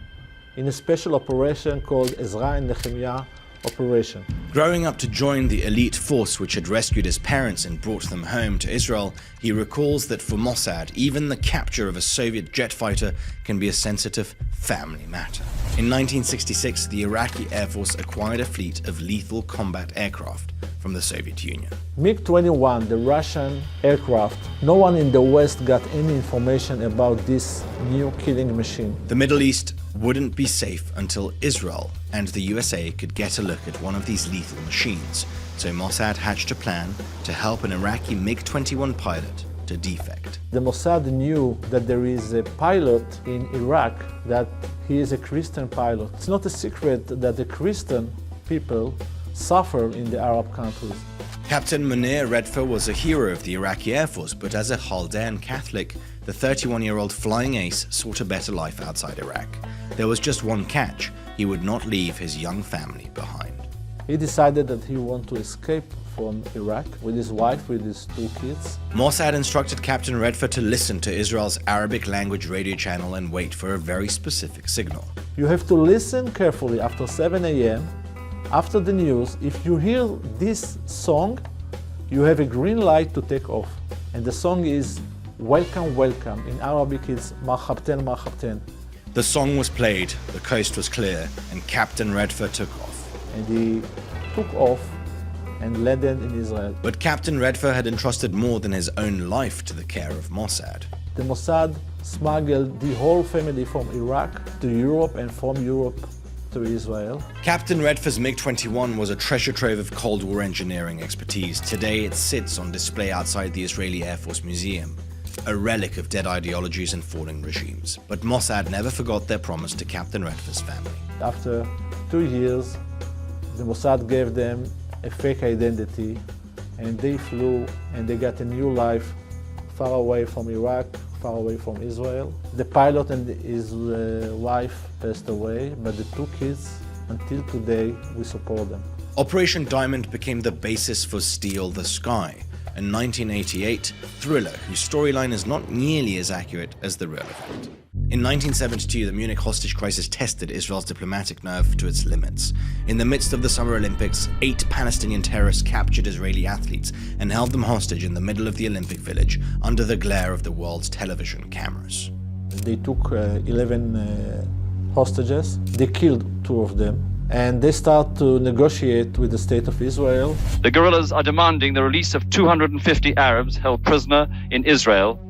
S18: in a special operation called Ezra and Nehemiah operation.
S16: Growing up to join the elite force which had rescued his parents and brought them home to Israel, he recalls that for Mossad, even the capture of a Soviet jet fighter can be a sensitive family matter. In 1966, the Iraqi Air Force acquired a fleet of lethal combat aircraft from the Soviet Union.
S18: MiG-21, the Russian aircraft, no one in the West got any information about this new killing machine.
S16: The Middle East wouldn't be safe until Israel and the USA could get a look at one of these lethal machines, so Mossad hatched a plan to help an Iraqi MiG-21 pilot to defect.
S18: The Mossad knew that there is a pilot in Iraq, that he is a Christian pilot. It's not a secret that the Christian people suffer in the Arab countries.
S16: Captain Munir Redfer was a hero of the Iraqi Air Force, but as a Chaldean Catholic, the 31-year-old flying ace sought a better life outside Iraq. There was just one catch: he would not leave his young family behind.
S18: He decided that he wanted to escape from Iraq with his wife, with his 2 kids.
S16: Mossad instructed Captain Redfer to listen to Israel's Arabic language radio channel and wait for a very specific signal.
S18: You have to listen carefully after 7 a.m. After the news. If you hear this song, you have a green light to take off. And the song is Welcome, Welcome. In Arabic, it's Marhabten, Marhabten.
S16: The song was played, the coast was clear, and Captain Redfer took off.
S18: And he took off and landed in Israel.
S16: But Captain Redfer had entrusted more than his own life to the care of Mossad.
S18: The Mossad smuggled the whole family from Iraq to Europe and from Europe to Israel.
S16: Captain Redfer's MiG-21 was a treasure trove of Cold War engineering expertise. Today it sits on display outside the Israeli Air Force Museum, a relic of dead ideologies and falling regimes. But Mossad never forgot their promise to Captain Redfer's family.
S18: After 2 years, the Mossad gave them a fake identity, and they flew and they got a new life far away from Iraq, far away from Israel. The pilot and his wife passed away, but the 2 kids, until today, we support them.
S16: Operation Diamond became the basis for Steal the Sky, a 1988 thriller whose storyline is not nearly as accurate as the real event. In 1972, the Munich hostage crisis tested Israel's diplomatic nerve to its limits. In the midst of the Summer Olympics, 8 Palestinian terrorists captured Israeli athletes and held them hostage in the middle of the Olympic Village under the glare of the world's television cameras.
S18: They took 11 hostages. They killed 2 of them. And they start to negotiate with the state of Israel.
S12: The guerrillas are demanding the release of 250 Arabs held prisoner in Israel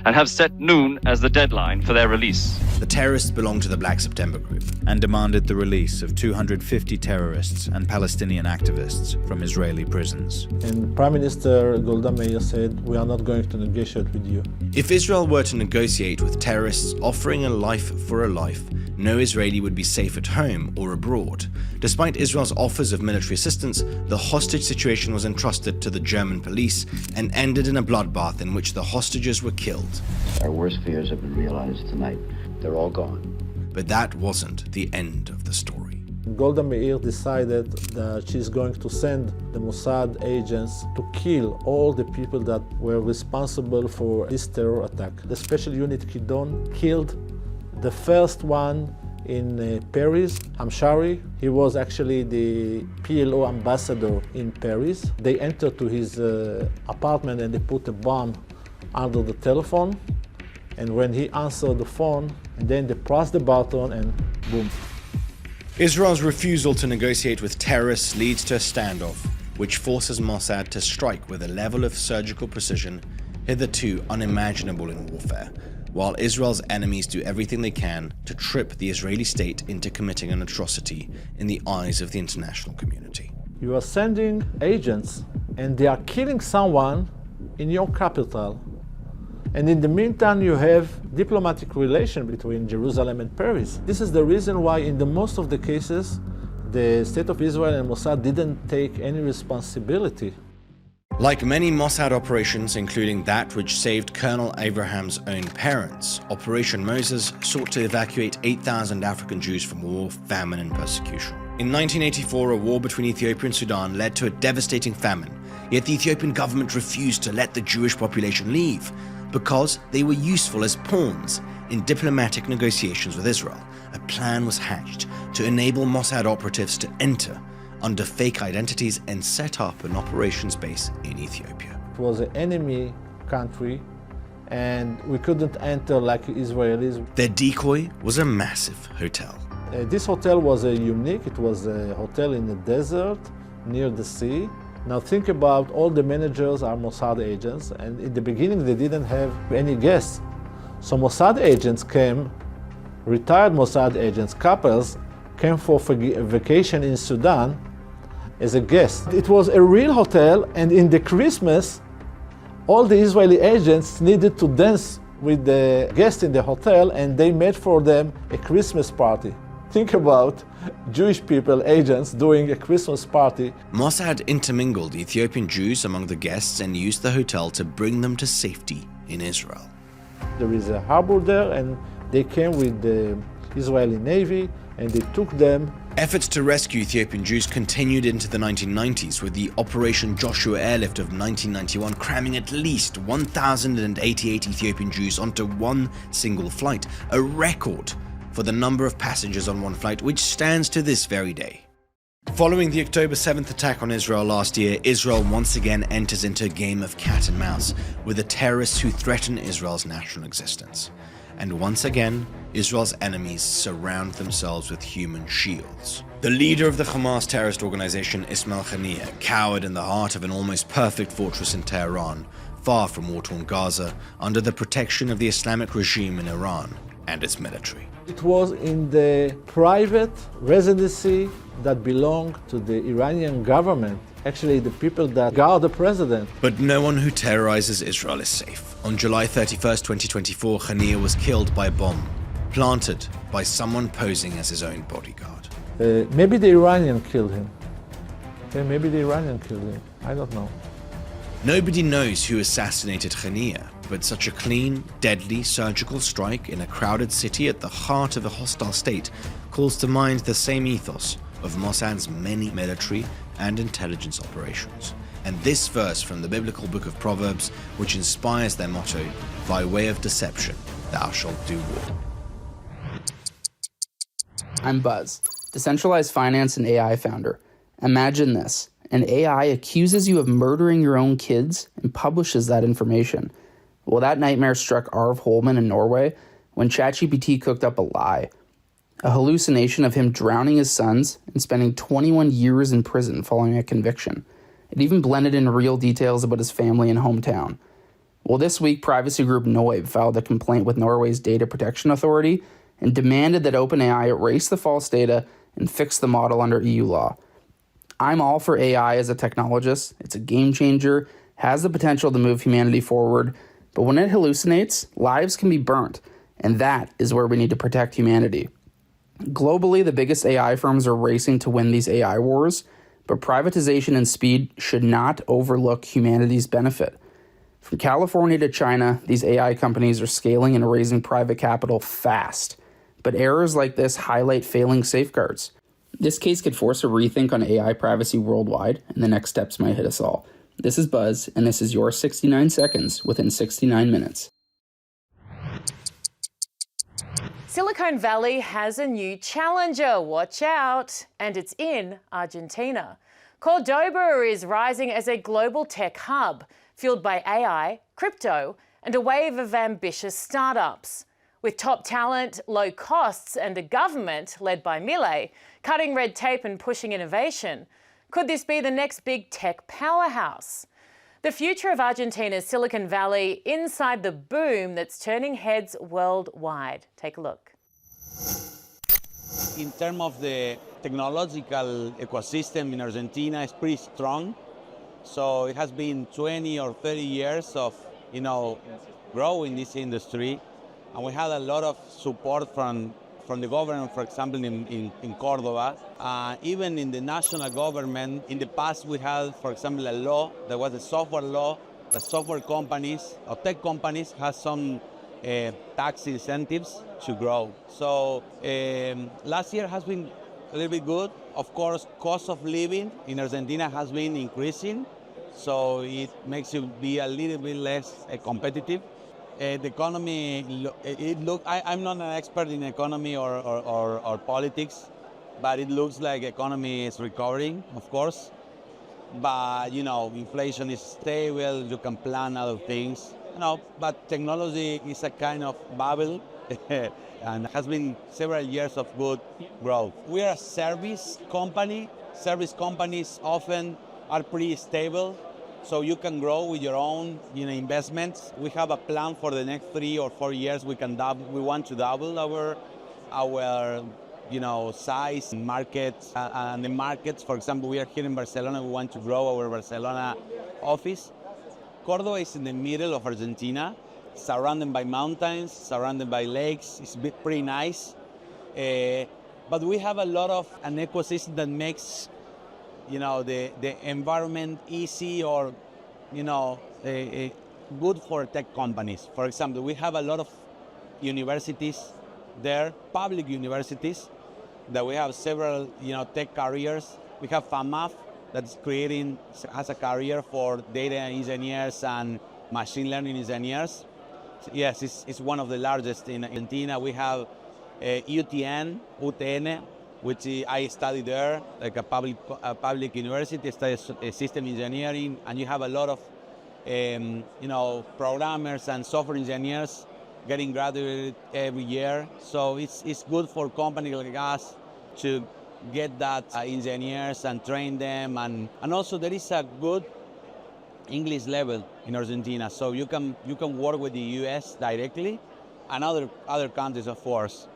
S12: and have set noon as the deadline for their release.
S16: The terrorists belonged to the Black September group and demanded the release of 250 terrorists and Palestinian activists from Israeli prisons.
S18: And Prime Minister Golda Meir said, "We are not going to negotiate with you."
S16: If Israel were to negotiate with terrorists offering a life for a life, no Israeli would be safe at home or abroad. Despite Israel's offers of military assistance, the hostage situation was entrusted to the German police and ended in a bloodbath in which the hostages were killed.
S19: Our worst fears have been realized tonight. They're all gone.
S16: But that wasn't the end of the story.
S18: Golda Meir decided that she's going to send the Mossad agents to kill all the people that were responsible for this terror attack. The Special Unit Kidon killed the first one in Paris, Hamshari. He was actually the PLO ambassador in Paris. They entered to his apartment and they put a bomb under the telephone. And when he answered the phone, and then they pressed the button and boom.
S16: Israel's refusal to negotiate with terrorists leads to a standoff, which forces Mossad to strike with a level of surgical precision hitherto unimaginable in warfare, while Israel's enemies do everything they can to trip the Israeli state into committing an atrocity in the eyes of the international community.
S18: You are sending agents and they are killing someone in your capital. And in the meantime, you have diplomatic relation between Jerusalem and Paris. This is the reason why in the most of the cases, the State of Israel and Mossad didn't take any responsibility.
S16: Like many Mossad operations, including that which saved Colonel Abraham's own parents, Operation Moses sought to evacuate 8,000 African Jews from war, famine, and persecution. In 1984, a war between Ethiopia and Sudan led to a devastating famine, yet the Ethiopian government refused to let the Jewish population leave because they were useful as pawns in diplomatic negotiations with Israel. A plan was hatched to enable Mossad operatives to enter under fake identities and set up an operations base in Ethiopia.
S18: It was an enemy country and we couldn't enter like Israelis.
S16: Their decoy was a massive hotel.
S18: This hotel was unique. It was a hotel in the desert near the sea. Now think about all the managers are Mossad agents, and in the beginning they didn't have any guests. So Mossad agents came, retired Mossad agents, couples, came for vacation in Sudan as a guest. It was a real hotel, and in the Christmas, all the Israeli agents needed to dance with the guests in the hotel, and they made for them a Christmas party. Think about Jewish people, agents, doing a Christmas party.
S16: Mossad intermingled Ethiopian Jews among the guests and used the hotel to bring them to safety in Israel.
S18: There is a harbor there, and they came with the Israeli Navy, and they took them.
S16: Efforts to rescue Ethiopian Jews continued into the 1990s with the Operation Joshua Airlift of 1991 cramming at least 1,088 Ethiopian Jews onto one single flight, a record for the number of passengers on one flight, which stands to this very day. Following the October 7th attack on Israel last year, Israel once again enters into a game of cat and mouse with the terrorists who threaten Israel's national existence. And once again, Israel's enemies surround themselves with human shields. The leader of the Hamas terrorist organization, Ismail Haniyeh, cowered in the heart of an almost perfect fortress in Tehran, far from war-torn Gaza, under the protection of the Islamic regime in Iran and its military.
S18: It was in the private residency that belonged to the Iranian government, actually the people that guard the president.
S16: But no one who terrorizes Israel is safe. On July 31st, 2024, Haniyeh was killed by a bomb, planted by someone posing as his own bodyguard.
S18: Maybe the Iranian killed him. Okay, maybe the Iranian killed him. I don't know.
S16: Nobody knows who assassinated Haniyeh, but such a clean, deadly surgical strike in a crowded city at the heart of a hostile state calls to mind the same ethos of Mossad's many military and intelligence operations. And this verse from the biblical book of Proverbs, which inspires their motto, by way of deception, thou shalt do war.
S20: I'm Buzz, decentralized finance and AI founder. Imagine this. An AI accuses you of murdering your own kids and publishes that information. Well, that nightmare struck Arv Holman in Norway when ChatGPT cooked up a lie. A hallucination of him drowning his sons and spending 21 years in prison following a conviction. It even blended in real details about his family and hometown. Well, this week, privacy group Noib filed a complaint with Norway's Data Protection Authority and demanded that OpenAI erase the false data and fix the model under EU law. I'm all for AI as a technologist. It's a game changer, has the potential to move humanity forward, but when it hallucinates, lives can be burnt, and that is where we need to protect humanity. Globally, the biggest AI firms are racing to win these AI wars, but privatization and speed should not overlook humanity's benefit. From California to China, these AI companies are scaling and raising private capital fast, but errors like this highlight failing safeguards. This case could force a rethink on AI privacy worldwide, and the next steps might hit us all. This is Buzz, and this is your 69 seconds within 69 minutes.
S1: Silicon Valley has a new challenger, watch out, and it's in Argentina. Cordoba is rising as a global tech hub, fueled by AI, crypto, and a wave of ambitious startups. With top talent, low costs, and a government led by Milei, cutting red tape and pushing innovation, could this be the next big tech powerhouse? The future of Argentina's Silicon Valley inside the boom that's turning heads worldwide. Take a look.
S21: In terms of the technological ecosystem in Argentina, it's pretty strong. So it has been 20 or 30 years of, growing this industry. and we had a lot of support from the government, for example, in Córdoba. Even in the national government, in the past we had, for example, a law, there was a software law, that software companies or tech companies have some tax incentives to grow. So last year has been a little bit good. Of course, cost of living in Argentina has been increasing, so it makes you be a little bit less competitive. The economy, I'm not an expert in economy or politics, but it looks like economy is recovering, of course. But, you know, inflation is stable, you can plan other things, you know, but technology is a kind of bubble and has been several years of good growth. We are a service company. Service companies often are pretty stable, so you can grow with your own, you know, investments. We have a plan for the next 3 or 4 years. We want to double our you know, size and markets. And the markets, for example, we are here in Barcelona. We want to grow our Barcelona office. Córdoba is in the middle of Argentina, surrounded by mountains, surrounded by lakes. It's pretty nice. But we have a lot of an ecosystem that makes, you know, the environment easy or, you know, good for tech companies. For example, we have a lot of universities there, public universities, that we have several, you know, tech careers. We have FAMAF that's has a career for data engineers and machine learning engineers. Yes, it's one of the largest in Argentina. We have UTN, which I studied there, like a public university, study system engineering, and you have a lot of, you know, programmers and software engineers getting graduated every year. So it's good for companies like us to get that engineers and train them. And also there is a good English level in Argentina. So you can work with the US directly and other countries, of course.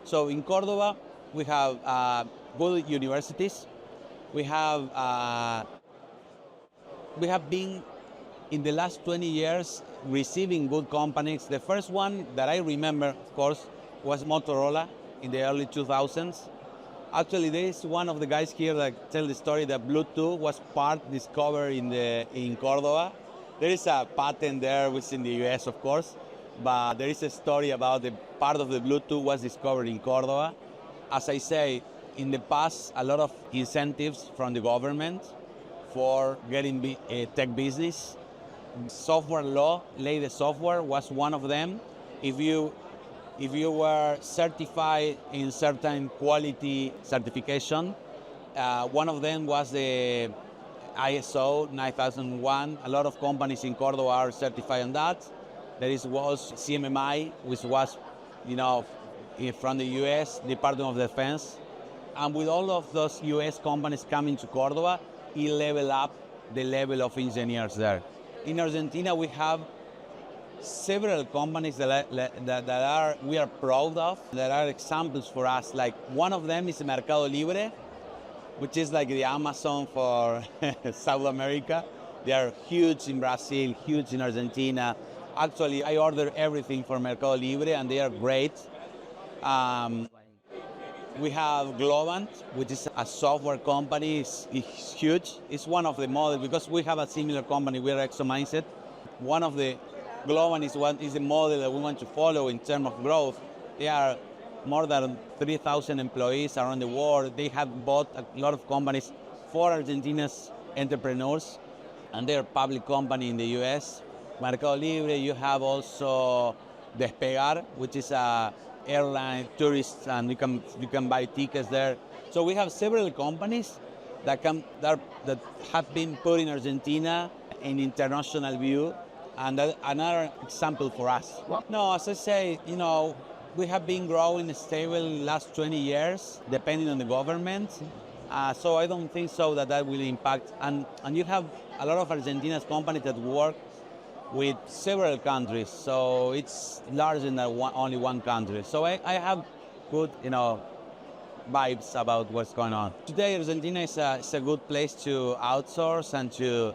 S21: So in Córdoba, we have good universities. We have been in the last 20 years receiving good companies. The first one that I remember, of course, was Motorola in the early 2000s. Actually, there is one of the guys here that tell the story that Bluetooth was discovered in Córdoba. There is a patent there, which is in the US, of course, but there is a story about the part of the Bluetooth was discovered in Córdoba. As I say, in the past, a lot of incentives from the government for getting tech business. Software law, latest software was one of them. If you were certified in certain quality certification, one of them was the ISO 9001. A lot of companies in Córdoba are certified on that. There was CMMI, which was, you know, from the US Department of Defense. And with all of those US companies coming to Córdoba, it leveled up the level of engineers there. In Argentina, we have several companies that we are proud of, that are examples for us. Like one of them is Mercado Libre, which is like the Amazon for South America. They are huge in Brazil, huge in Argentina. Actually, I order everything for Mercado Libre, and they are great. We have Globant, which is a software company. It's huge. It's one of the models, because we have a similar company. We are ExoMindset. One of the Globant is the model that we want to follow in terms of growth. They are more than 3,000 employees around the world. They have bought a lot of companies for Argentina's entrepreneurs, and they're a public company in the US. Mercado Libre, you have also Despegar, which is a airline, tourists, and you can buy tickets there. So we have several companies that have been put in Argentina in international view, and that's another example for us. No, as I say, you know, we have been growing stable last 20 years, depending on the government. So I don't think so that will impact. And you have a lot of Argentina's companies that work with several countries, so it's larger than only one country. So I have good, you know, vibes about what's going on. Today, Argentina is a good place to outsource and to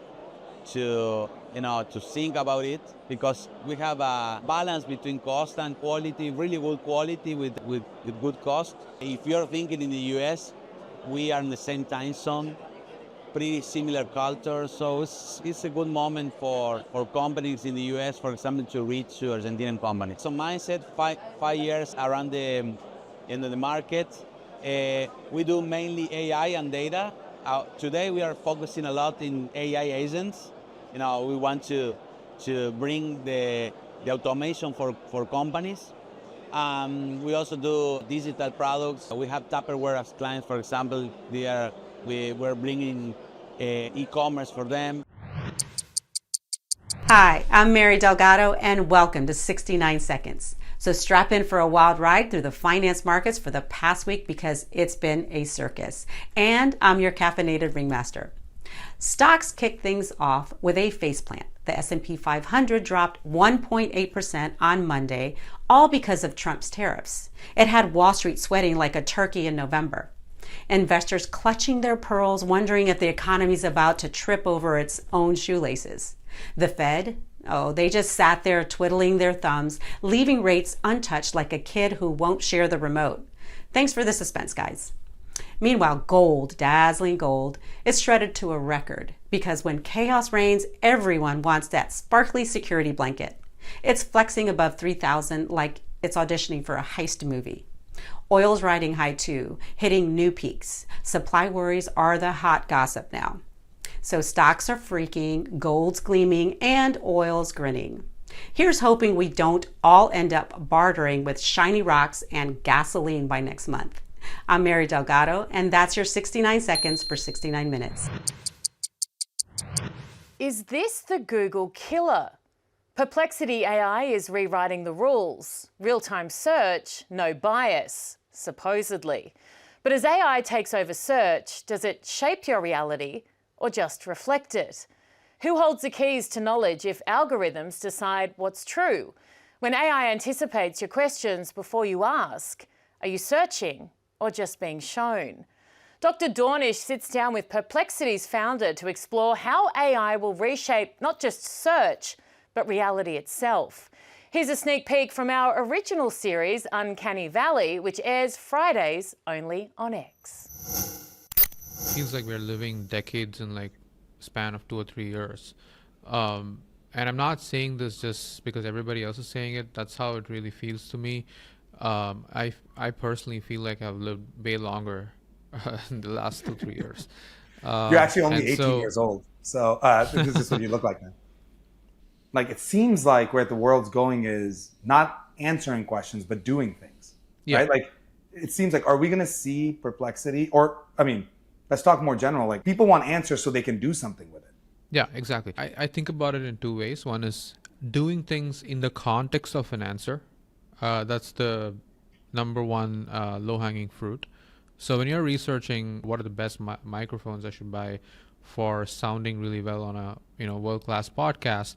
S21: to think about it, because we have a balance between cost and quality, really good quality with good cost. If you're thinking in the US, we are in the same time zone, pretty similar culture, so it's a good moment for companies in the US, for example, to reach to Argentinian companies. So mindset, 5 years around the market. We do mainly AI and data. Today we are focusing a lot in AI agents. We want to bring the automation for companies. We also do digital products. We have Tupperware as clients, for example. We're bringing e-commerce for them.
S2: Hi, I'm Mary Delgado, and welcome to 69 Seconds. So strap in for a wild ride through the finance markets for the past week, because it's been a circus. And I'm your caffeinated ringmaster. Stocks kicked things off with a faceplant. The S&P 500 dropped 1.8% on Monday, all because of Trump's tariffs. It had Wall Street sweating like a turkey in November. Investors clutching their pearls, wondering if the economy's about to trip over its own shoelaces. The Fed, they just sat there twiddling their thumbs, leaving rates untouched like a kid who won't share the remote. Thanks for the suspense, guys. Meanwhile, gold, dazzling gold, is shredded to a record, because when chaos reigns, everyone wants that sparkly security blanket. It's flexing above 3,000 like it's auditioning for a heist movie. Oil's riding high too, hitting new peaks. Supply worries are the hot gossip now. So stocks are freaking, gold's gleaming, and oil's grinning. Here's hoping we don't all end up bartering with shiny rocks and gasoline by next month. I'm Mary Delgado, and that's your 69 seconds for 69 minutes.
S1: Is this the Google killer? Perplexity AI is rewriting the rules. Real-time search, no bias, supposedly. But as AI takes over search, does it shape your reality or just reflect it? Who holds the keys to knowledge if algorithms decide what's true? When AI anticipates your questions before you ask, are you searching or just being shown? Dr. Dornish sits down with Perplexity's founder to explore how AI will reshape not just search, but reality itself. Here's a sneak peek from our original series, Uncanny Valley, which airs Fridays only on X.
S22: Feels like we're living decades in like span of 2 or 3 years. And I'm not saying this just because everybody else is saying it. That's how it really feels to me. I personally feel like I've lived way longer in the last 2-3 years.
S23: You're actually only 18 years old. So this is just what you look like now. Like, it seems like where the world's going is not answering questions, but doing things. Yeah. Right? Like, it seems like, are we going to see Perplexity? Or, I mean, let's talk more general. Like, people want answers so they can do something with it.
S22: Yeah, exactly. I think about it in 2 ways. One is doing things in the context of an answer. That's the number one low-hanging fruit. So when you're researching what are the best microphones I should buy for sounding really well on a world-class podcast,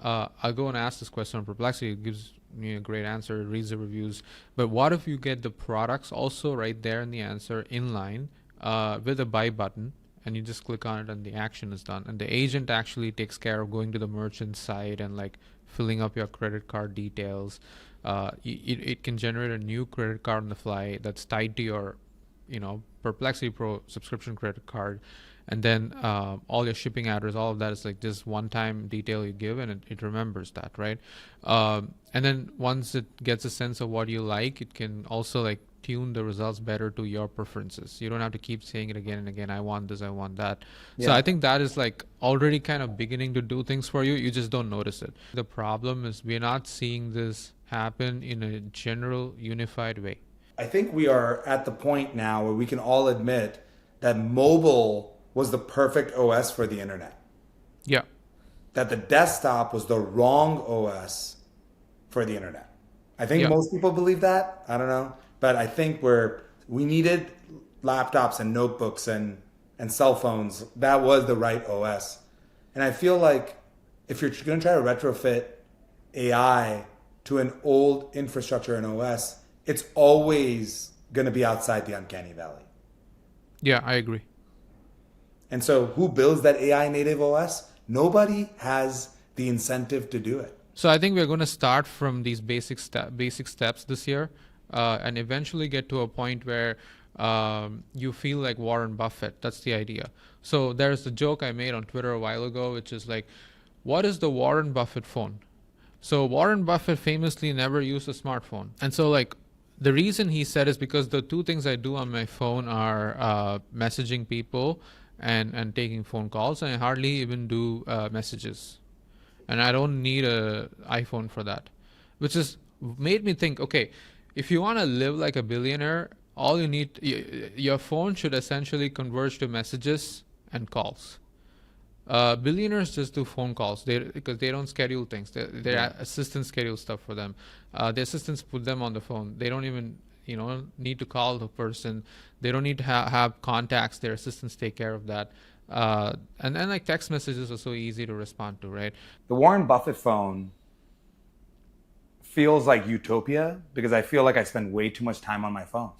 S22: I'll go and ask this question on Perplexity. It gives me a great answer. It reads the reviews. But what if you get the products also right there in the answer in line with a buy button, and you just click on it and the action is done, and the agent actually takes care of going to the merchant site and like filling up your credit card details. It can generate a new credit card on the fly that's tied to your Perplexity Pro subscription credit card, and then all your shipping address, all of that is like just one-time detail you give, and it remembers that, right? And then once it gets a sense of what you like, it can also like tune the results better to your preferences. You don't have to keep saying it again and again. I want this, I want that. Yeah. So I think that is like already kind of beginning to do things for you. You just don't notice it. The problem is we're not seeing this happen in a general unified way.
S23: I think we are at the point now where we can all admit that mobile was the perfect OS for the internet.
S22: Yeah.
S23: That the desktop was the wrong OS for the internet. I think most people believe that. I don't know. But I think we needed laptops and notebooks and cell phones. That was the right OS. And I feel like if you're going to try to retrofit AI to an old infrastructure and OS, it's always going to be outside the uncanny valley.
S22: Yeah, I agree.
S23: And so who builds that AI native OS? Nobody has the incentive to do it.
S22: So I think we're going to start from these basic steps this year, and eventually get to a point where you feel like Warren Buffett. That's the idea. So there's a joke I made on Twitter a while ago, which is like, what is the Warren Buffett phone? So Warren Buffett famously never used a smartphone. And so like the reason he said is because the two things I do on my phone are messaging people and taking phone calls, and I hardly even do messages. And I don't need a iPhone for that, which has made me think, okay, if you want to live like a billionaire, all you need, your phone should essentially converge to messages and calls. Billionaires just do phone calls because they don't schedule things. Their assistants schedule stuff for them. The assistants put them on the phone. They don't even need to call the person. They don't need to have contacts. Their assistants take care of that. And then like text messages are so easy to respond to, right?
S23: The Warren Buffett phone feels like utopia because I feel like I spend way too much time on my phone.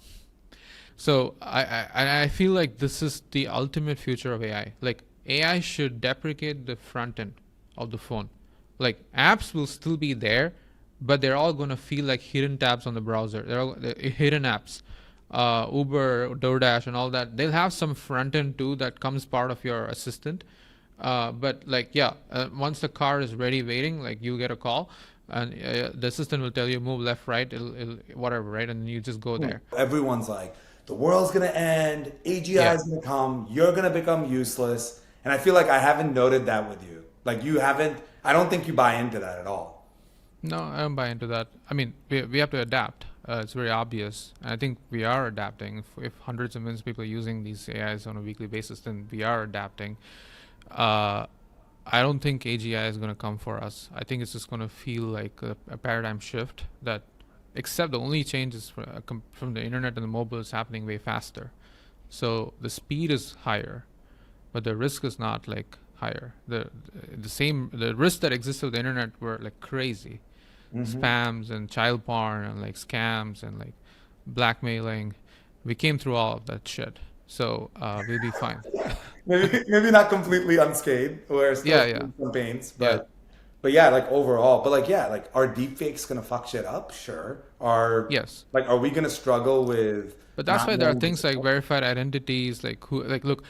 S22: So I feel like this is the ultimate future of AI. Like AI should deprecate the front end of the phone. Like apps will still be there, but they're all going to feel like hidden tabs on the browser. They're all hidden apps. Uber, DoorDash, and all that. They'll have some front end too that comes part of your assistant. But like, once the car is ready waiting, like you get a call and the assistant will tell you move left, right, it'll whatever, right? And you just go there.
S23: Everyone's like, the world's going to end, AGI is going to come, you're going to become useless. And I feel like I haven't noted that with you. Like you haven't, I don't think you buy into that at all.
S22: No, I don't buy into that. I mean, we have to adapt. It's very obvious. And I think we are adapting. If hundreds of millions of people are using these AIs on a weekly basis, then we are adapting. I don't think AGI is going to come for us. I think it's just going to feel like a paradigm shift that, except the only change is from the internet and the mobile is happening way faster. So the speed is higher, but the risk is not like higher. The risks that existed with the internet were like crazy. Spams and child porn and like scams and like blackmailing. We came through all of that shit. So we'll be fine.
S23: maybe not completely unscathed. We're still some pains, but like overall, but like are deepfakes gonna fuck shit up? Sure. Are we gonna struggle with?
S22: But that's why there are things like verified identities, like look.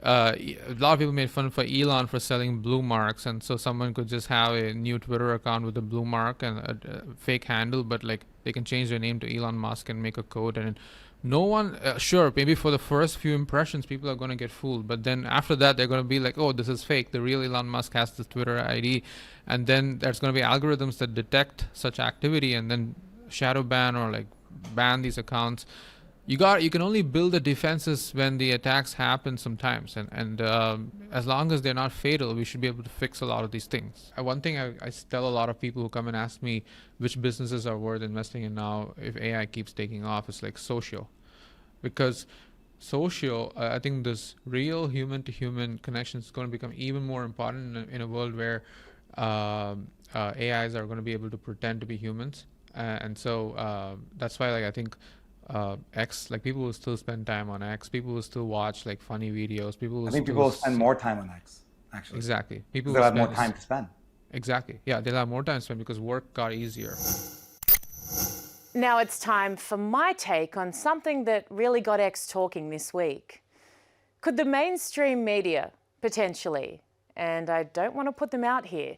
S22: A lot of people made fun for Elon for selling blue marks, and so someone could just have a new Twitter account with a blue mark and a fake handle, but like they can change their name to Elon Musk and make a code, and no one, sure, maybe for the first few impressions people are going to get fooled, but then after that they're going to be like, oh, this is fake, the real Elon Musk has the Twitter ID, and then there's going to be algorithms that detect such activity and then shadow ban or like ban these accounts. You can only build the defenses when the attacks happen sometimes, and as long as they're not fatal, we should be able to fix a lot of these things. One thing I tell a lot of people who come and ask me which businesses are worth investing in now if AI keeps taking off is like social, because social, I think this real human-to-human connection is going to become even more important in a world where AIs are going to be able to pretend to be humans, and so that's why like I think. X, like people will still spend time on X. People will still watch like funny videos.
S23: I think people will spend more time on X, actually.
S22: Exactly. People
S23: will have more time to spend.
S22: Exactly. Yeah, they'll have more time to spend because work got easier.
S1: Now it's time for my take on something that really got X talking this week. Could the mainstream media potentially, and I don't want to put them out here,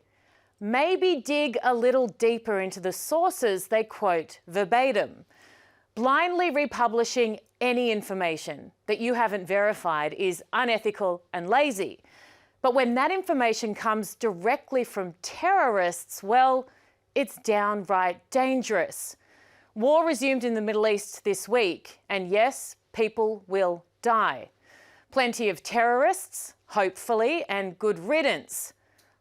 S1: maybe dig a little deeper into the sources they quote verbatim? Blindly republishing any information that you haven't verified is unethical and lazy. But when that information comes directly from terrorists, well, it's downright dangerous. War resumed in the Middle East this week, and yes, people will die. Plenty of terrorists, hopefully, and good riddance,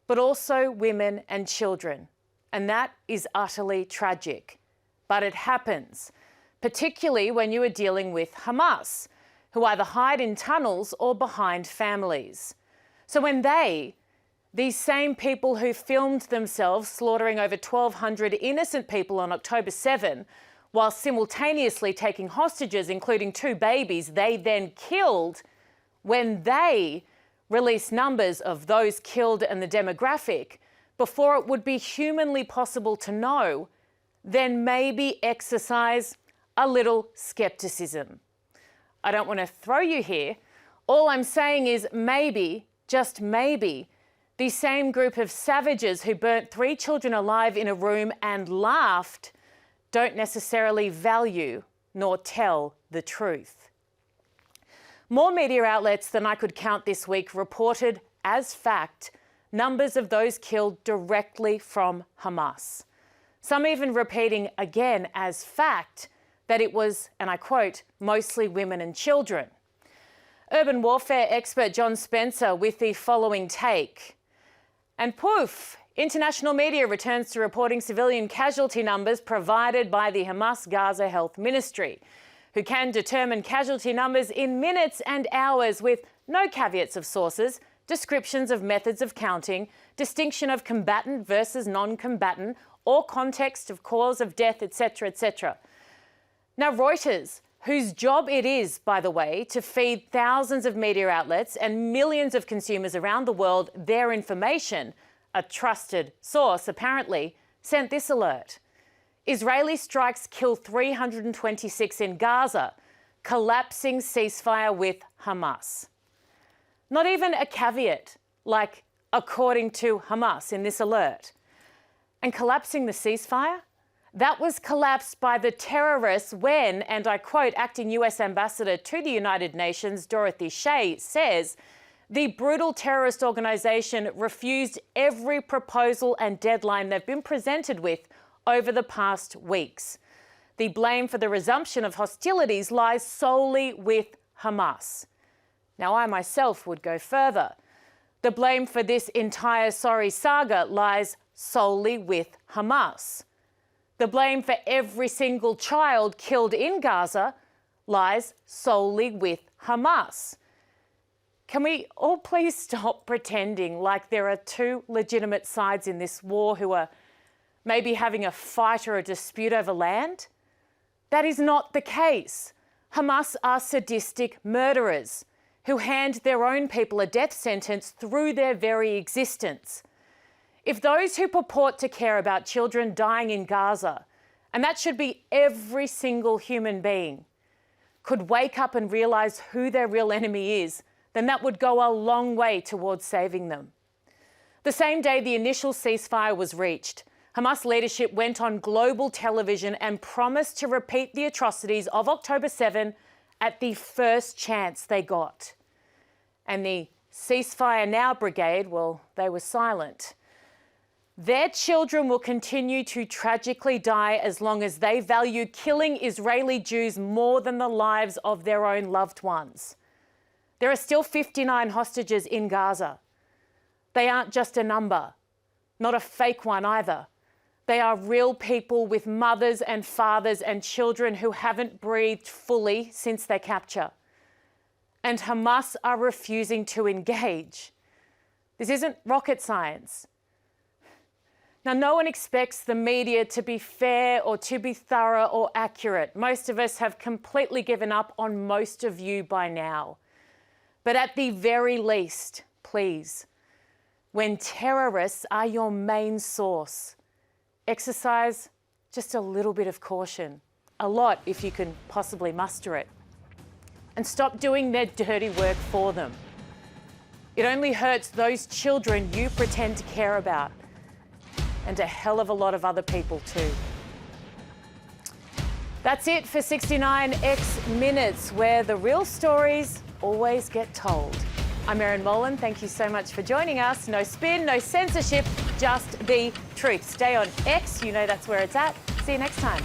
S1: but also women and children. And that is utterly tragic. But it happens. Particularly when you are dealing with Hamas, who either hide in tunnels or behind families. So when these same people who filmed themselves slaughtering over 1,200 innocent people on October 7, while simultaneously taking hostages, including 2 babies they then killed, when they release numbers of those killed and the demographic, before it would be humanly possible to know, then maybe exercise a little skepticism. I don't want to throw you here. All I'm saying is maybe, just maybe, the same group of savages who burnt 3 children alive in a room and laughed don't necessarily value nor tell the truth. More media outlets than I could count this week reported as fact numbers of those killed directly from Hamas. Some even repeating again as fact that it was, and I quote, mostly women and children. Urban warfare expert John Spencer with the following take. And poof, international media returns to reporting civilian casualty numbers provided by the Hamas Gaza Health Ministry, who can determine casualty numbers in minutes and hours with no caveats of sources, descriptions of methods of counting, distinction of combatant versus non-combatant, or context of cause of death, etc., etc. Now, Reuters, whose job it is, by the way, to feed thousands of media outlets and millions of consumers around the world their information, a trusted source apparently, sent this alert. Israeli strikes kill 326 in Gaza, collapsing ceasefire with Hamas. Not even a caveat, like according to Hamas in this alert. And collapsing the ceasefire? That was collapsed by the terrorists when, and I quote, acting US Ambassador to the United Nations, Dorothy Shea, says, the brutal terrorist organisation refused every proposal and deadline they've been presented with over the past weeks. The blame for the resumption of hostilities lies solely with Hamas. Now, I myself would go further. The blame for this entire sorry saga lies solely with Hamas. The blame for every single child killed in Gaza lies solely with Hamas. Can we all please stop pretending like there are two legitimate sides in this war who are maybe having a fight or a dispute over land? That is not the case. Hamas are sadistic murderers who hand their own people a death sentence through their very existence. If those who purport to care about children dying in Gaza, and that should be every single human being, could wake up and realise who their real enemy is, then that would go a long way towards saving them. The same day the initial ceasefire was reached, Hamas leadership went on global television and promised to repeat the atrocities of October 7 at the first chance they got. And the Ceasefire Now Brigade, well, they were silent. Their children will continue to tragically die as long as they value killing Israeli Jews more than the lives of their own loved ones. There are still 59 hostages in Gaza. They aren't just a number, not a fake one either. They are real people with mothers and fathers and children who haven't breathed fully since their capture. And Hamas are refusing to engage. This isn't rocket science. Now, no one expects the media to be fair or to be thorough or accurate. Most of us have completely given up on most of you by now. But at the very least, please, when terrorists are your main source, exercise just a little bit of caution, a lot if you can possibly muster it, and stop doing their dirty work for them. It only hurts those children you pretend to care about, and a hell of a lot of other people too. That's it for 69X Minutes, where the real stories always get told. I'm Erin Molan. Thank you so much for joining us. No spin, no censorship, just the truth. Stay on X. You know that's where it's at. See you next time.